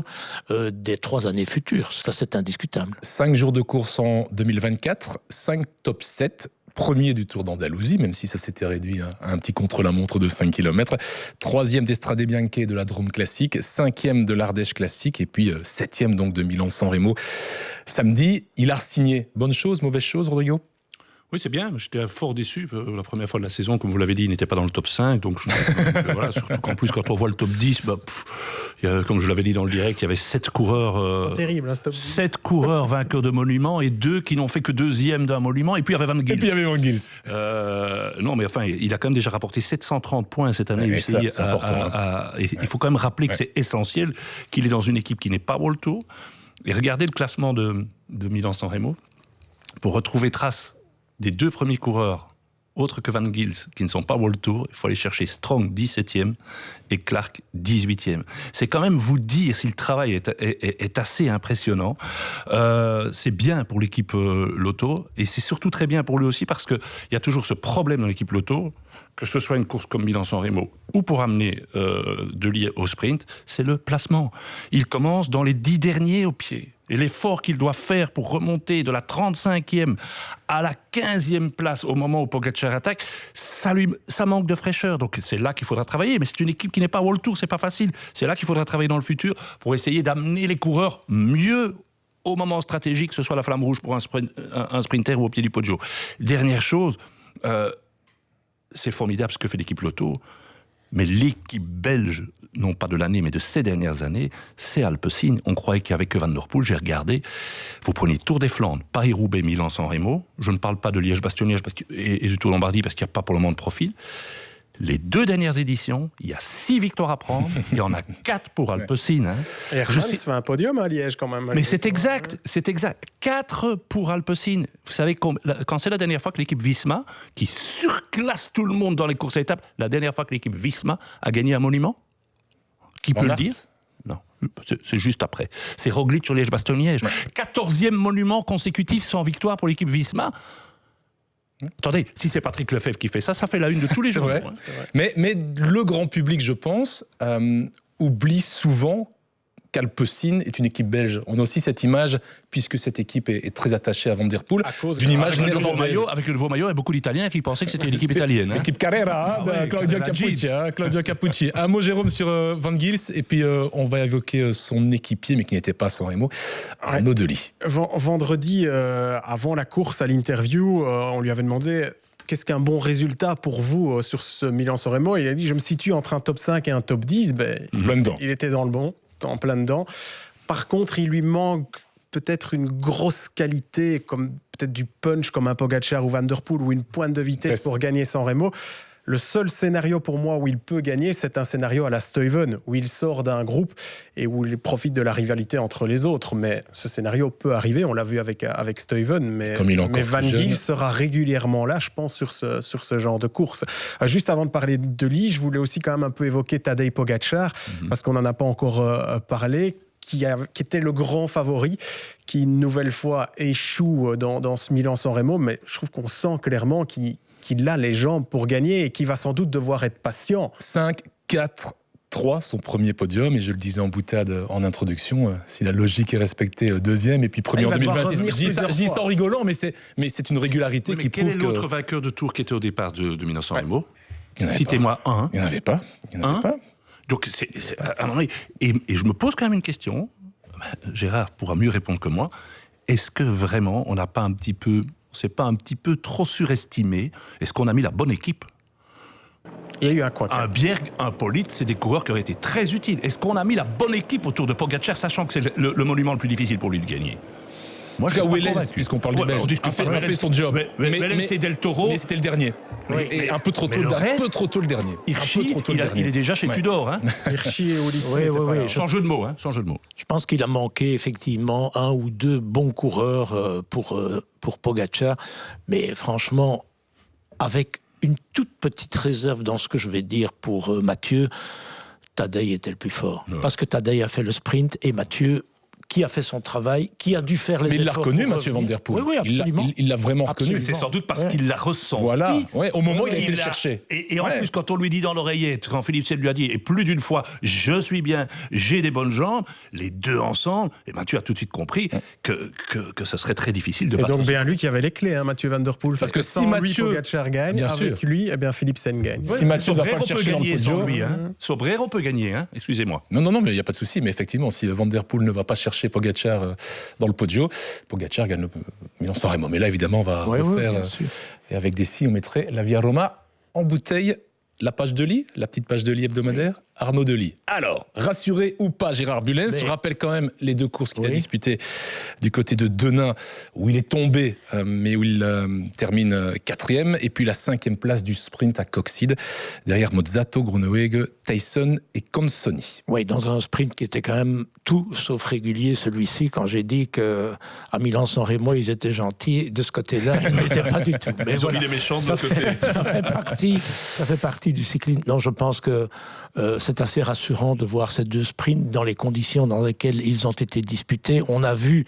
des 3 années futures. Ça, c'est indiscutable. 5 jours de course en 2024, 5 top 7. Premier du Tour d'Andalousie, même si ça s'était réduit à un petit contre-la-montre de 5 km. 3e d'Estrade Bianche de la Drôme Classique, 5e de l'Ardèche Classique, et puis 7e donc de Milan-San Remo. Samedi, il a re-signé. Bonne chose, mauvaise chose, Rodrigo? Oui, c'est bien. J'étais fort déçu. La première fois de la saison, comme vous l'avez dit, il n'était pas dans le top 5. Donc, voilà, surtout qu'en plus, quand on voit le top 10, comme je l'avais dit dans le direct, il y avait 7 coureurs. Terrible, hein, ce top 10. 7 coureurs vainqueurs de monuments et 2 qui n'ont fait que 2e d'un monument. Et puis, il y avait Van Gils. Et puis, il y avait Van Gils. Non, mais enfin, il a quand même déjà rapporté 730 points cette année. Ça, c'est important. Il faut quand même rappeler que c'est essentiel qu'il est dans une équipe qui n'est pas World Tour. Et regardez le classement de Milan-San Remo pour retrouver trace des 2 premiers coureurs, autres que Van Gils, qui ne sont pas World Tour. Il faut aller chercher Strong, 17e, et Clark, 18e. C'est quand même vous dire si le travail est assez impressionnant. C'est bien pour l'équipe Lotto, et c'est surtout très bien pour lui aussi, parce qu'il y a toujours ce problème dans l'équipe Lotto, que ce soit une course comme Milan-San Remo ou pour amener Delis au sprint, c'est le placement. Il commence dans les 10 derniers au pied. Et l'effort qu'il doit faire pour remonter de la 35e à la 15e place au moment où Pogačar attaque, ça manque de fraîcheur. Donc c'est là qu'il faudra travailler. Mais c'est une équipe qui n'est pas World Tour, c'est pas facile. C'est là qu'il faudra travailler dans le futur pour essayer d'amener les coureurs mieux au moment stratégique, que ce soit la flamme rouge pour un sprinter ou au pied du Poggio. Dernière chose, c'est formidable ce que fait l'équipe Lotto, mais l'équipe belge, non pas de l'année, mais de ces dernières années, c'est Alpecin. On croyait qu'avec que Van Der Poel, j'ai regardé, vous prenez Tour des Flandres, Paris-Roubaix, Milan-San Remo, je ne parle pas de Liège-Bastogne-Liège et du Tour Lombardie parce qu'il n'y a pas pour le moment de profil. Les 2 dernières éditions, il y a 6 victoires à prendre, il y en a 4 pour Alpecin. Hein. Et Hermans fait un podium à Liège quand même. Mais c'est exact. 4 pour Alpecin. Vous savez, quand c'est la dernière fois que l'équipe Visma, qui surclasse tout le monde dans les courses à étapes, la dernière fois que l'équipe Visma a gagné un monument? Qui peut le dire? Non, c'est juste après. C'est Roglic sur Liège-Bastogne-Liège. 14e monument consécutif sans victoire pour l'équipe Visma. Attendez, si c'est Patrick Lefebvre qui fait ça, ça fait la une de tous les jours. C'est vrai. Mais le grand public, je pense, oublie souvent qu'Alpecin est une équipe belge. On a aussi cette image, puisque cette équipe est très attachée à Van Der Poel, d'une image néerlandaise. Avec le nouveau maillot, il y a beaucoup d'Italiens qui pensaient que c'était une équipe italienne. L'équipe Carrera, Claudio Capucci. Un mot, Jérôme, sur Van Gils, et puis on va évoquer son équipier, mais qui n'était pas San Remo, Arnaud Delis. Vendredi, avant la course, à l'interview, on lui avait demandé... Qu'est-ce qu'un bon résultat pour vous sur ce Milan-San Remo? Il a dit, je me situe entre un top 5 et un top 10. Il était dans le bon, en plein dedans. Par contre, il lui manque peut-être une grosse qualité, comme peut-être du punch comme un Pogačar ou Van Der Poel, ou une pointe de vitesse pour gagner San Remo. Le seul scénario pour moi où il peut gagner, c'est un scénario à la Stuyven, où il sort d'un groupe et où il profite de la rivalité entre les autres. Mais ce scénario peut arriver, on l'a vu avec Stuyven, mais Van Gils sera régulièrement là, je pense, sur ce genre de course. Juste avant de parler de Delis, je voulais aussi quand même un peu évoquer Tadej Pogačar, parce qu'on n'en a pas encore parlé, qui était le grand favori, qui une nouvelle fois échoue dans ce Milan-San Remo, mais je trouve qu'on sent clairement qu'il a les jambes pour gagner et qui va sans doute devoir être patient. 5, 4, 3, son premier podium, et je le disais en boutade en introduction, si la logique est respectée, deuxième, et puis premier en 2026. Je dis ça en rigolant, mais c'est une régularité qui prouve que... Quel est l'autre vainqueur de Tour qui était au départ de Milan-San Remo? Citez-moi un. Il n'y en avait pas. Donc, à un moment donné, et je me pose quand même une question, Gérard pourra mieux répondre que moi, est-ce que vraiment on n'a pas un petit peu... C'est pas un petit peu trop surestimé? Est-ce qu'on a mis la bonne équipe? Il y a eu un quoi? Un Bjerg, un Pollitt, c'est des coureurs qui auraient été très utiles. Est-ce qu'on a mis la bonne équipe autour de Pogačar, sachant que c'est le monument le plus difficile pour lui de gagner? Moi, je Wellens, puisqu'on parle du Belge, a fait son job. Mais c'est Del Toro. Mais c'était le dernier. Et un peu trop tôt le dernier. Hirschi, il est déjà chez Tudor. Hein. Hirschi et Ulissi. Sans jeu de mots. Je pense qu'il a manqué effectivement 1 ou 2 bons coureurs pour Pogačar. Mais franchement, avec une toute petite réserve dans ce que je vais dire pour Mathieu, Tadej était le plus fort. Ouais. Parce que Tadej a fait le sprint et Mathieu, qui a fait son travail, qui a dû faire les efforts. Mais il l'a reconnu, Mathieu Van Der Poel. Oui, absolument. Il l'a vraiment reconnu. C'est sans doute parce qu'il l'a ressenti. Voilà. Au moment où il a été le chercher. Et en plus, quand on lui dit dans l'oreillette, quand Philippe Sey lui a dit, et plus d'une fois, je suis bien, j'ai des bonnes jambes, les deux ensemble, et Mathieu a tout de suite compris que ce serait très difficile de battre. C'est donc bien lui qui avait les clés, Mathieu Van Der Poel. Parce que si Mathieu Pogačar gagne, avec lui, Philippe Sey gagne. Si Mathieu ne va pas le chercher dans le Poggio... Sobrero peut gagner, excusez-moi. Non, mais il n'y a pas de souci. Mais effectivement, si Van Der Poel ne va pas chercher Pogačar dans le Poggio, Pogačar gagne le Milan-San Remo. Mais là, évidemment, on va refaire. Et avec des si, on mettrait la Via Roma en bouteille. La page Delis, la petite page Delis hebdomadaire, Arnaud Delis. Alors, rassuré ou pas, Gérard Bullens, je rappelle quand même les 2 courses qu'il a disputées du côté de Denain, où il est tombé, mais où il termine 4e, et puis la 5e place du sprint à Coxide, derrière Mozzato, Groenewegen, Tyson et Consoni. Oui, dans un sprint qui était quand même tout sauf régulier, celui-ci, quand j'ai dit qu'à Milan-San Remo, ils étaient gentils, de ce côté-là, ils n'étaient pas du tout. Mais ils ont mis les méchants de l'autre côté. Ça fait partie du cyclisme. Non, je pense que c'est assez rassurant de voir ces 2 sprints dans les conditions dans lesquelles ils ont été disputés. On a vu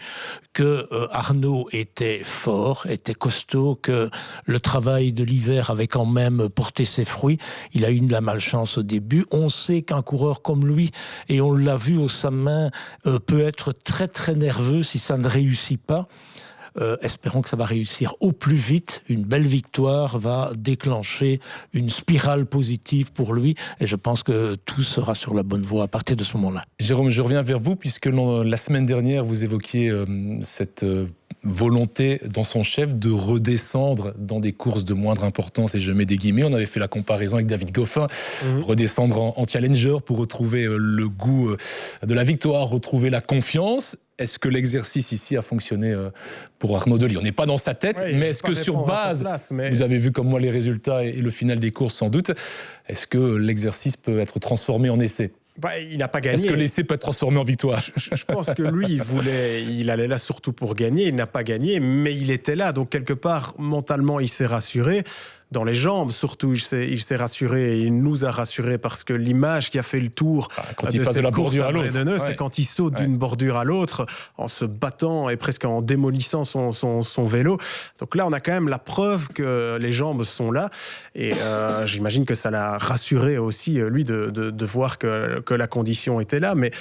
que Arnaud était fort, était costaud, que le travail de l'hiver avait quand même porté ses fruits. Il a eu de la malchance au début. On sait qu'un coureur comme lui, et on l'a vu au Samin, peut être très très nerveux si ça ne réussit pas. Espérons que ça va réussir au plus vite. Une belle victoire va déclencher une spirale positive pour lui et je pense que tout sera sur la bonne voie à partir de ce moment-là. Jérôme, je reviens vers vous puisque la semaine dernière, vous évoquiez cette volonté dans son chef de redescendre dans des courses de moindre importance, et je mets des guillemets. On avait fait la comparaison avec David Goffin, redescendre en challenger pour retrouver le goût de la victoire, retrouver la confiance. Est-ce que l'exercice ici a fonctionné pour Arnaud Delis ? On n'est pas dans sa tête, mais est-ce que sur base, vous avez vu comme moi les résultats et le final des courses sans doute, est-ce que l'exercice peut être transformé en essai ? Il n'a pas gagné. Est-ce que l'essai peut être transformé en victoire ? Je pense que lui, il allait là surtout pour gagner. Il n'a pas gagné, mais il était là. Donc, quelque part, mentalement, il s'est rassuré. Dans les jambes, surtout, il s'est rassuré et il nous a rassurés parce que l'image qui a fait le tour quand il passe de la bordure à l'autre, c'est quand il saute d'une bordure à l'autre en se battant et presque en démolissant son vélo. Donc là, on a quand même la preuve que les jambes sont là et j'imagine que ça l'a rassuré aussi, lui, de voir que la condition était là. Mais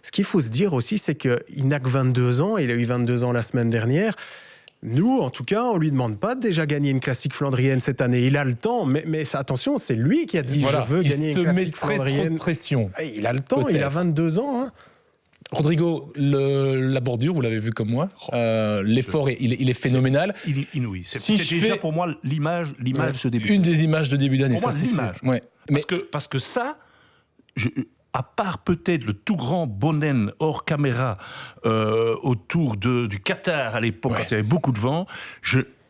ce qu'il faut se dire aussi, c'est qu'il n'a que 22 ans, il a eu 22 ans la semaine dernière. Nous, en tout cas, on lui demande pas de déjà gagner une classique flandrienne cette année. Il a le temps, mais attention, c'est lui qui a dit je veux gagner une classique flandrienne. Il se met trop de pression. Il a le temps, il a 22 ans. Hein. Rodrigo, la bordure, vous l'avez vu comme moi. L'effort, il est phénoménal. Il est inouï. C'est déjà pour moi l'image de ce début. Une des images de début d'année. Pour ça, moi, c'est l'image. Ouais. Parce que ça, à part peut-être le tout grand Bonnen hors caméra autour du Qatar à l'époque, quand il y avait beaucoup de vent,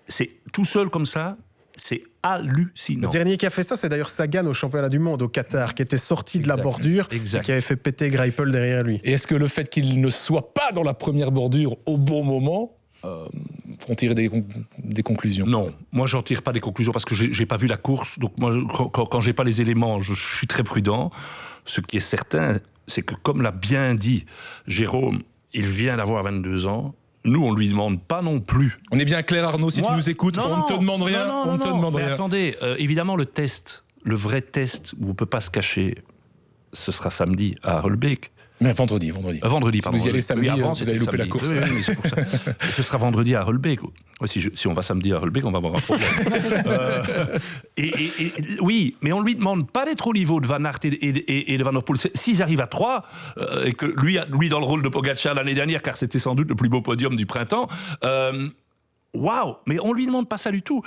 c'est tout seul comme ça, c'est hallucinant. Le dernier qui a fait ça, c'est d'ailleurs Sagan au championnat du monde au Qatar, qui était sorti de la bordure et qui avait fait péter Greipel derrière lui. Et est-ce que le fait qu'il ne soit pas dans la première bordure au bon moment font tirer des conclusions? Non, moi j'en tire pas des conclusions parce que j'ai pas vu la course, donc moi quand j'ai pas les éléments, je suis très prudent. Ce qui est certain, c'est que comme l'a bien dit Jérôme, il vient d'avoir 22 ans. Nous, on lui demande pas non plus. On est bien clair, Arnaud, si tu nous écoutes, on ne te demande rien. On ne te demande rien. Attendez, évidemment, le vrai test où on peut pas se cacher, ce sera samedi à Rolbeek. Mais vendredi. Vendredi, pardon. Si vous y allez samedi, avant, vous allez louper la course. Oui, mais c'est pour ça. Ce sera vendredi à Rolbeek. Si on va samedi à Rolbeek, on va avoir un problème. Oui, mais on lui demande pas d'être au niveau de Van Aert et de Van der Poel. S'ils arrivent à 3, et que lui dans le rôle de Pogacar l'année dernière, car c'était sans doute le plus beau podium du printemps, waouh, mais on lui demande pas ça du tout.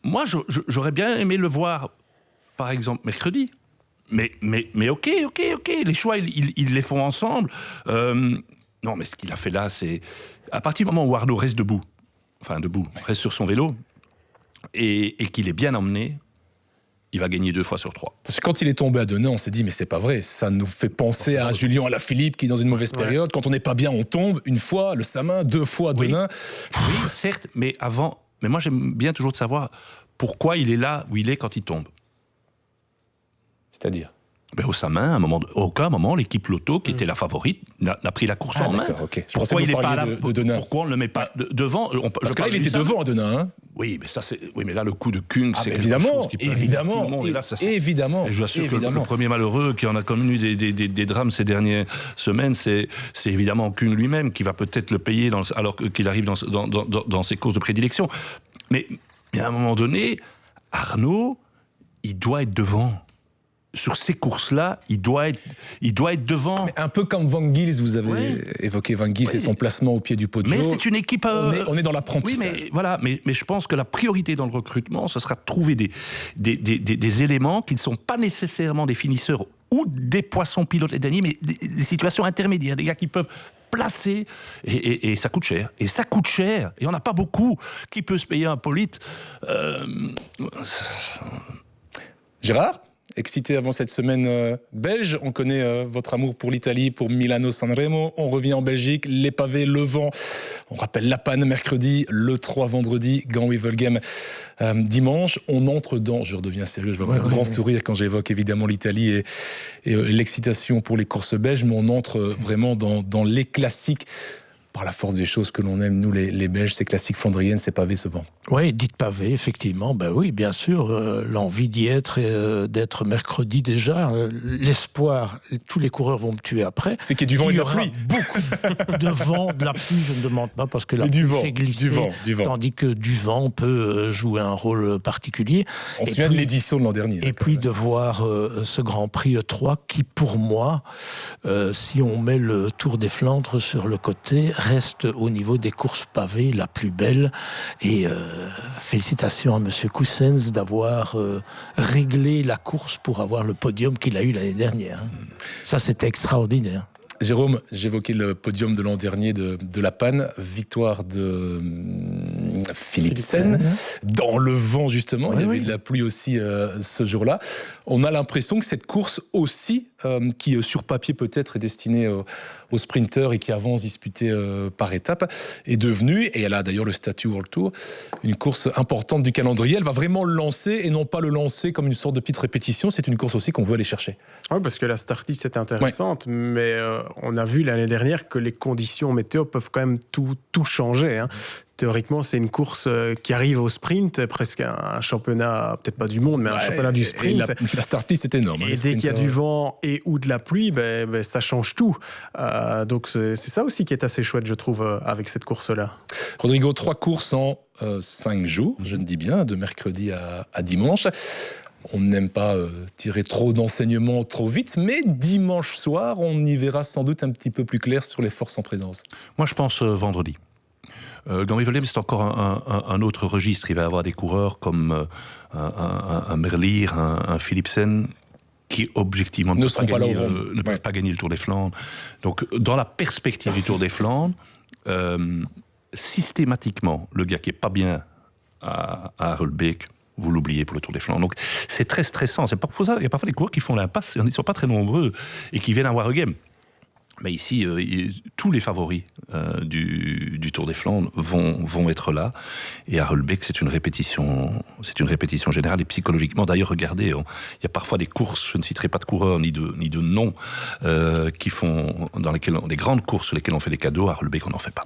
Moi, j'aurais bien aimé le voir, par exemple, mercredi. Mais ok, les choix, ils les font ensemble. Non, mais ce qu'il a fait là, c'est... À partir du moment où Arnaud reste debout, reste sur son vélo, et qu'il est bien emmené, il va gagner 2 fois sur 3. Parce que quand il est tombé à Denain, on s'est dit, mais c'est pas vrai, ça nous fait penser à Julien Alaphilippe qui est dans une mauvaise période. Quand on n'est pas bien, on tombe. 1 fois, le Samin, 2 fois à Denain. Oui, certes, mais moi j'aime bien toujours de savoir pourquoi il est là où il est quand il tombe. C'est-à-dire au Samin, à aucun moment, l'équipe Lotto, qui était la favorite, n'a pris la course en main. Okay. Pourquoi il n'est pas là de Denain. Pourquoi on ne le met pas devant? Parce que là, il était devant à Denain. Hein. Oui, mais là, le coup de Kung, c'est quelque chose qui peut évidemment, tout le monde. Et là, évidemment. Et je vous assure que le premier malheureux qui en a connu des drames ces dernières semaines, c'est évidemment Kung lui-même qui va peut-être le payer alors qu'il arrive dans ses courses de prédilection. Mais à un moment donné, Arnaud, il doit être devant. Sur ces courses-là, il doit être devant. Mais un peu comme Van Gils, vous avez évoqué Van Gils et son placement au pied du poteau. Mais c'est une équipe... On est dans l'apprentissage. Oui, mais je pense que la priorité dans le recrutement, ce sera de trouver des éléments qui ne sont pas nécessairement des finisseurs ou des poissons pilotes et derniers, mais des situations intermédiaires, des gars qui peuvent placer, et ça coûte cher. Et ça coûte cher, et on n'a pas beaucoup. Qui peut se payer un Polite Gérard, excité avant cette semaine belge. On connaît votre amour pour l'Italie, pour Milano-Sanremo. On revient en Belgique, les pavés, le vent. On rappelle la panne mercredi, le 3 vendredi, Gand-Wevelgem dimanche. On entre dans, je redeviens sérieux, je vois un grand sourire quand j'évoque évidemment l'Italie et l'excitation pour les courses belges, mais on entre vraiment dans les classiques. Par la force des choses que l'on aime, nous les Belges, ces classiques flandriennes, ces pavés se vendent. Oui, dites pavés, effectivement, ben oui, bien sûr, l'envie d'y être, d'être mercredi déjà, l'espoir, tous les coureurs vont me tuer après. C'est qu'il y ait du vent et de la pluie. Beaucoup de vent, de la pluie, je ne demande pas, parce que la pluie fait glisser, du vent. Tandis que du vent peut jouer un rôle particulier. On se souvient de l'édition de l'an dernier. Et puis de voir ce Grand Prix E3 qui, pour moi, si on met le Tour des Flandres sur le côté, reste au niveau des courses pavées la plus belle. Et félicitations à Monsieur Coussens d'avoir réglé la course pour avoir le podium qu'il a eu l'année dernière. Ça, c'était extraordinaire. Jérôme, j'évoquais le podium de l'an dernier de la panne, victoire de Philipsen, dans le vent justement, il y avait de la pluie aussi ce jour-là. On a l'impression que cette course aussi, qui sur papier peut-être est destinée aux sprinteurs et qui avance disputée par étapes, est devenue, et elle a d'ailleurs le statut World Tour, une course importante du calendrier. Elle va vraiment le lancer et non pas le lancer comme une sorte de petite répétition, c'est une course aussi qu'on veut aller chercher. Oui, parce que la start-list est intéressante, mais on a vu l'année dernière que les conditions météo peuvent quand même tout changer. Hein. Théoriquement, c'est une course qui arrive au sprint, presque un championnat, peut-être pas du monde, mais un championnat du sprint. La start-list est énorme. Et dès qu'il y a du vent et ou de la pluie, ça change tout. Donc c'est ça aussi qui est assez chouette, je trouve, avec cette course-là. Rodrigo, 3 courses en 5 jours, je ne dis bien, de mercredi à dimanche. On n'aime pas tirer trop d'enseignements trop vite, mais dimanche soir, on y verra sans doute un petit peu plus clair sur les forces en présence. Moi, je pense vendredi. Gand-Wevelgem, c'est encore un autre registre. Il va y avoir des coureurs comme un Merlier, un Philipsen, qui objectivement ne peuvent pas gagner le Tour des Flandres. Donc, dans la perspective du Tour des Flandres, systématiquement, le gars qui n'est pas bien à Harelbeek, vous l'oubliez pour le Tour des Flandres. Donc, c'est très stressant. Il y a parfois des coureurs qui font l'impasse, ils ne sont pas très nombreux, et qui viennent avoir un game. Mais ici, tous les favoris du Tour des Flandres vont être là. Et à Harelbeek, c'est une répétition générale. Et psychologiquement, d'ailleurs, regardez, il y a parfois des courses, je ne citerai pas de coureurs ni de noms, dans lesquelles des grandes courses sur lesquelles on fait des cadeaux. À Harelbeek, on n'en fait pas.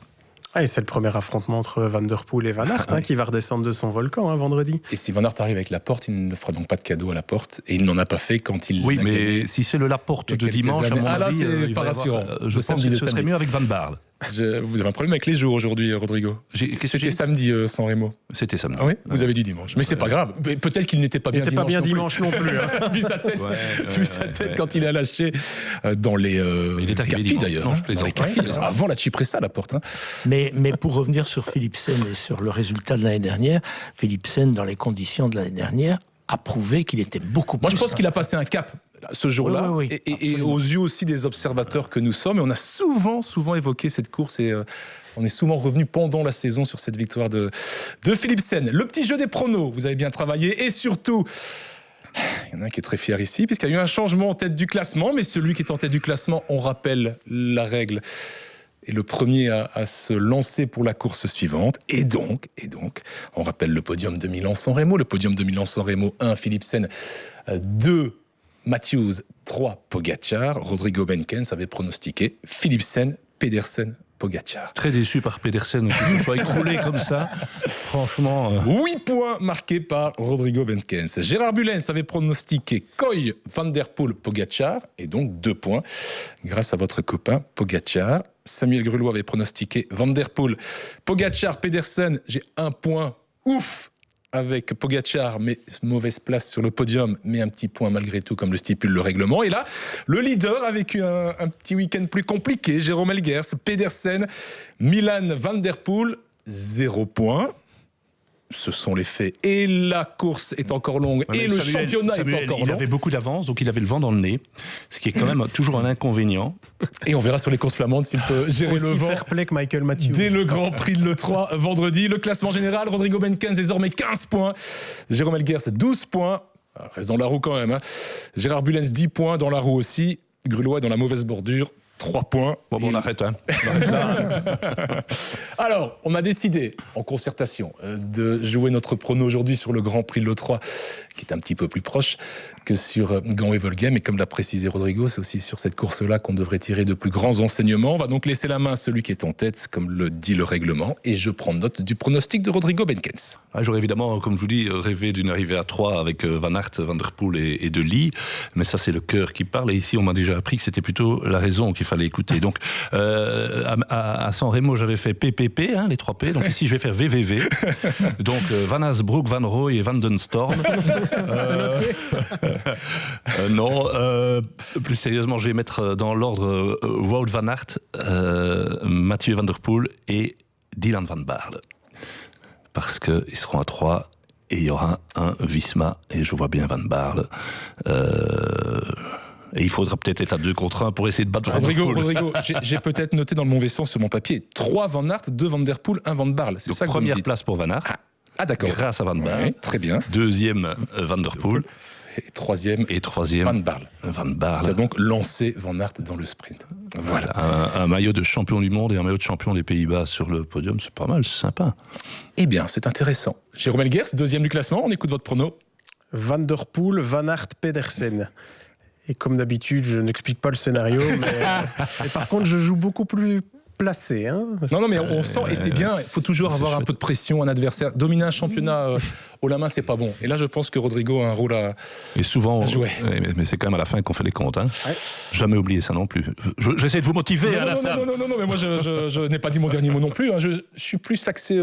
Et c'est le premier affrontement entre Van Der Poel et Van Aert qui va redescendre de son volcan vendredi. Et si Van Aert arrive avec Laporte, il ne fera donc pas de cadeau à Laporte. Et il n'en a pas fait quand il... Oui, mais si c'est le Laporte de dimanche, à mon avis... c'est pas rassurant. Je pense que ce serait mieux avec Van Baarle. Vous avez un problème avec les jours aujourd'hui, Rodrigo. C'était samedi, San Remo. C'était samedi. Ah oui, vous avez dit dimanche. Mais c'est pas grave. Peut-être qu'il n'était pas bien dimanche. Il n'était pas bien dimanche non plus. Vu sa tête quand il a lâché dans les Capis d'ailleurs. Non, je plaisante. Avant la Cipressa, Laporte. Mais pour revenir sur Philipsen et sur le résultat de l'année dernière, Philipsen, dans les conditions de l'année dernière, a prouvé qu'il était beaucoup plus... Moi, je pense qu'il a passé un cap ce jour-là, oui, et aux yeux aussi des observateurs que nous sommes. Et on a souvent évoqué cette course, et on est souvent revenu pendant la saison sur cette victoire de Philipsen. Le petit jeu des pronos, vous avez bien travaillé, et surtout... Il y en a un qui est très fier ici, puisqu'il y a eu un changement en tête du classement, mais celui qui est en tête du classement, on rappelle la règle, est le premier à se lancer pour la course suivante. Et donc, on rappelle le podium de Milan-San Remo. Le podium de Milan-San Remo, 1, Philipsen, 2, Matthews, 3, Pogacar. Rodrigo Benkens avait pronostiqué Philipsen, Pedersen, Pogacar. Très déçu par Pedersen, qu'il soit écroulé comme ça. Franchement... 8 points marqués par Rodrigo Benkens. Gérard Bullens avait pronostiqué Koy, Van Der Poel, Pogacar, et donc 2 points grâce à votre copain Pogacar. Samuel Grulot avait pronostiqué Van Der Poel, Pogacar, Pedersen. J'ai 1 point. Ouf! Avec Pogacar, mais mauvaise place sur le podium, mais un petit point malgré tout, comme le stipule le règlement. Et là, le leader a vécu un petit week-end plus compliqué. Jérôme Elguers, Pedersen, Milan, Van Der Poel, 0 points. Ce sont les faits. Et la course est encore longue. Ouais, et le championnat est encore long. Il avait beaucoup d'avance, donc il avait le vent dans le nez. Ce qui est quand même toujours un inconvénient. Et on verra sur les courses flamandes s'il peut gérer aussi le vent. fair play que Michael Matthews. Dès le Grand Prix de l'E3 vendredi. Le classement général, Rodrigo Benkens désormais 15 points. Jérôme Elguers 12 points. Reste dans la roue quand même. Hein. Gérard Bulens, 10 points dans la roue aussi. Grulois dans la mauvaise bordure. 3 points. Bon, on arrête, hein. Alors, on a décidé, en concertation, de jouer notre prono aujourd'hui sur le Grand Prix de l'E3, qui est un petit peu plus proche que sur Gand-Wevelgem. Et comme l'a précisé Rodrigo, c'est aussi sur cette course-là qu'on devrait tirer de plus grands enseignements. On va donc laisser la main à celui qui est en tête, comme le dit le règlement. Et je prends note du pronostic de Rodrigo Benkens. J'aurais évidemment, comme je vous dis, rêvé d'une arrivée à 3 avec Van Aert, Van der Poel et De Lie. Mais ça, c'est le cœur qui parle. Et ici, on m'a déjà appris que c'était plutôt la raison qu'il fallait écouter. Donc, à San Remo, j'avais fait PPP, hein, les 3 P. Donc ici, je vais faire VVV. Donc, Van Asbroek, Van Rooij et Van den Storm. Non, plus sérieusement, je vais mettre dans l'ordre Wout Van Aert, Mathieu Van der Poel et Dylan Van Baarle. Parce qu'ils seront à 3 et il y aura un Visma et je vois bien Van Baarle. Et il faudra peut-être être à 2 contre 1 pour essayer de battre Rodrigo, j'ai peut-être noté dans le mauvais sens sur mon papier 3 Van Aert, 2 Van der Poel, 1 Van Baarle. C'est donc, ça que première vous me dites. place pour Van Aert. Ah d'accord. Grâce à Van Baarle. Ouais, très bien. Deuxième, Van der Poel. Et troisième, Van Baarle. Van Baarle. Qui a donc lancé Van Aert dans le sprint. Voilà. Un maillot de champion du monde et un maillot de champion des Pays-Bas sur le podium, c'est pas mal, c'est sympa. Eh bien, c'est intéressant. Jérôme Elguers, deuxième du classement, on écoute votre prono. Van der Poel, Van Aert, Pedersen. Et comme d'habitude, je n'explique pas le scénario, mais par contre, je joue beaucoup plus placé. Hein. Non, mais on sent, et c'est bien, il faut toujours avoir un peu de pression, un adversaire. Dominer un championnat haut la main, c'est pas bon. Et là, je pense que Rodrigo a un rôle à jouer. Mais c'est quand même à la fin qu'on fait les comptes. Hein. Ouais. Jamais oublier ça non plus. J'essaie de vous motiver à la fin. Non, mais moi, je n'ai pas dit mon dernier mot non plus. Hein. Je suis plus axé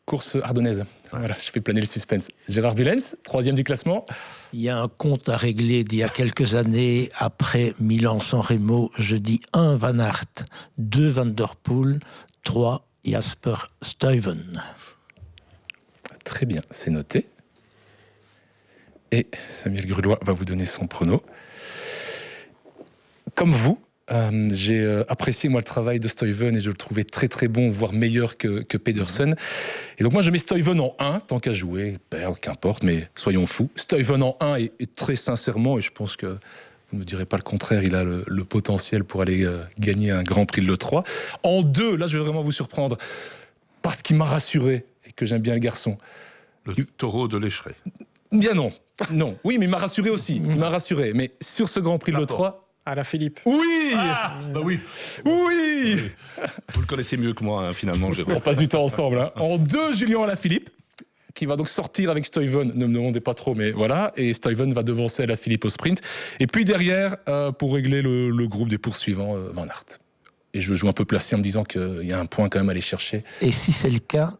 course ardennaise. Voilà, je fais planer le suspense. Gérard Bulens, troisième du classement. Il y a un compte à régler d'il y a quelques années. Après Milan-San Remo, je dis 1 Van Aert, 2 Van der Poel, 3 Jasper Stuyven. Très bien, c'est noté. Et Samuel Grulois va vous donner son prono. Comme vous, j'ai apprécié moi le travail de Stuyven et je le trouvais très très bon, voire meilleur que Pedersen. Et donc moi je mets Stuyven en 1, tant qu'à jouer, qu'importe, mais soyons fous. Stuyven en 1 et très sincèrement, et je pense que vous ne me direz pas le contraire, il a le potentiel pour aller gagner un Grand Prix de l'E3. En 2, là je vais vraiment vous surprendre, parce qu'il m'a rassuré et que j'aime bien le garçon. Le taureau de l'Écheret. Bien non. Oui, mais il m'a rassuré aussi. Il m'a rassuré. Mais sur ce Grand Prix de l'E3, Alaphilippe. Oui. Oui. Vous le connaissez mieux que moi, hein, finalement, Jérôme. On passe du temps ensemble. Hein. En 2, Julien Alaphilippe, qui va donc sortir avec Stuyven. Ne me demandez pas trop, mais voilà. Et Stuyven va devancer Alaphilippe au sprint. Et puis derrière, pour régler le groupe des poursuivants, Van Aert. Et je joue un peu placé en me disant qu'il y a un point quand même à aller chercher. Et si c'est le cas,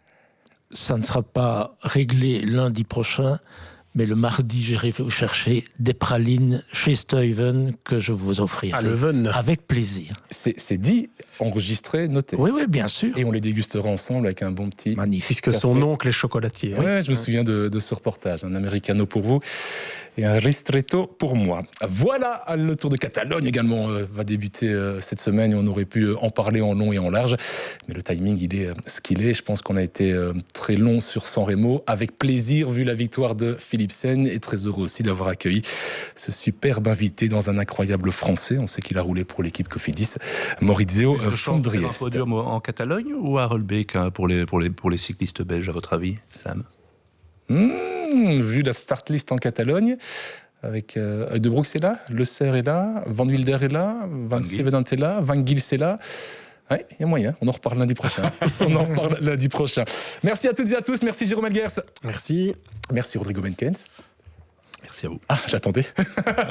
ça ne sera pas réglé lundi prochain. Mais le mardi, j'irai vous chercher des pralines chez Stuyven que je vous offrirai. À Leuven. Avec plaisir. C'est dit, enregistré, noté. Oui, bien sûr. Et on les dégustera ensemble avec un bon petit... Magnifique. Puisque son oncle est chocolatier. Ouais, je me souviens de ce reportage. Un americano pour vous et un ristretto pour moi. Voilà, le Tour de Catalogne également va débuter cette semaine et on aurait pu en parler en long et en large. Mais le timing, il est ce qu'il est. Je pense qu'on a été très long sur San Remo, avec plaisir vu la victoire de Philipsen et très heureux aussi d'avoir accueilli ce superbe invité dans un incroyable français. On sait qu'il a roulé pour l'équipe Cofidis, Maurizio von Driest. Un podium en Catalogne ou à Rolbeek hein, pour les cyclistes belges, à votre avis, Sam? Vu la start list en Catalogne, avec De Broeks est là, Le Serre est là, Van Wilder est là, Van Sevedant est là, Van Gils est là. Oui, il y a moyen. On en reparle lundi prochain. Merci à toutes et à tous. Merci Jérôme Elguers. Merci. Merci Rodrigo Benkens. Merci à vous. Ah, j'attendais.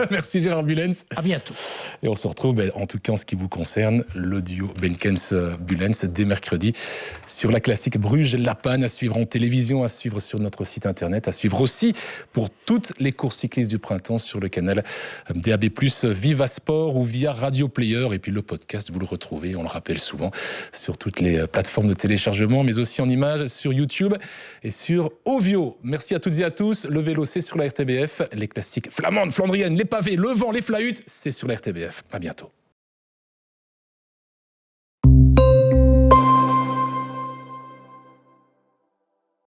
Merci Gérard Bulens. À bientôt. Et on se retrouve, en tout cas en ce qui vous concerne, le duo Benkens-Bulens dès mercredi sur la classique Bruges-La-Panne, à suivre en télévision, à suivre sur notre site internet, à suivre aussi pour toutes les courses cyclistes du printemps sur le canal DAB+, Viva Sport ou via Radio Player. Et puis le podcast, vous le retrouvez, on le rappelle souvent, sur toutes les plateformes de téléchargement, mais aussi en images sur YouTube et sur Ovio. Merci à toutes et à tous. Le vélo, c'est sur la RTBF. Les classiques flamandes, flandriennes, les pavés, le vent, les flahutes, c'est sur la RTBF. À bientôt.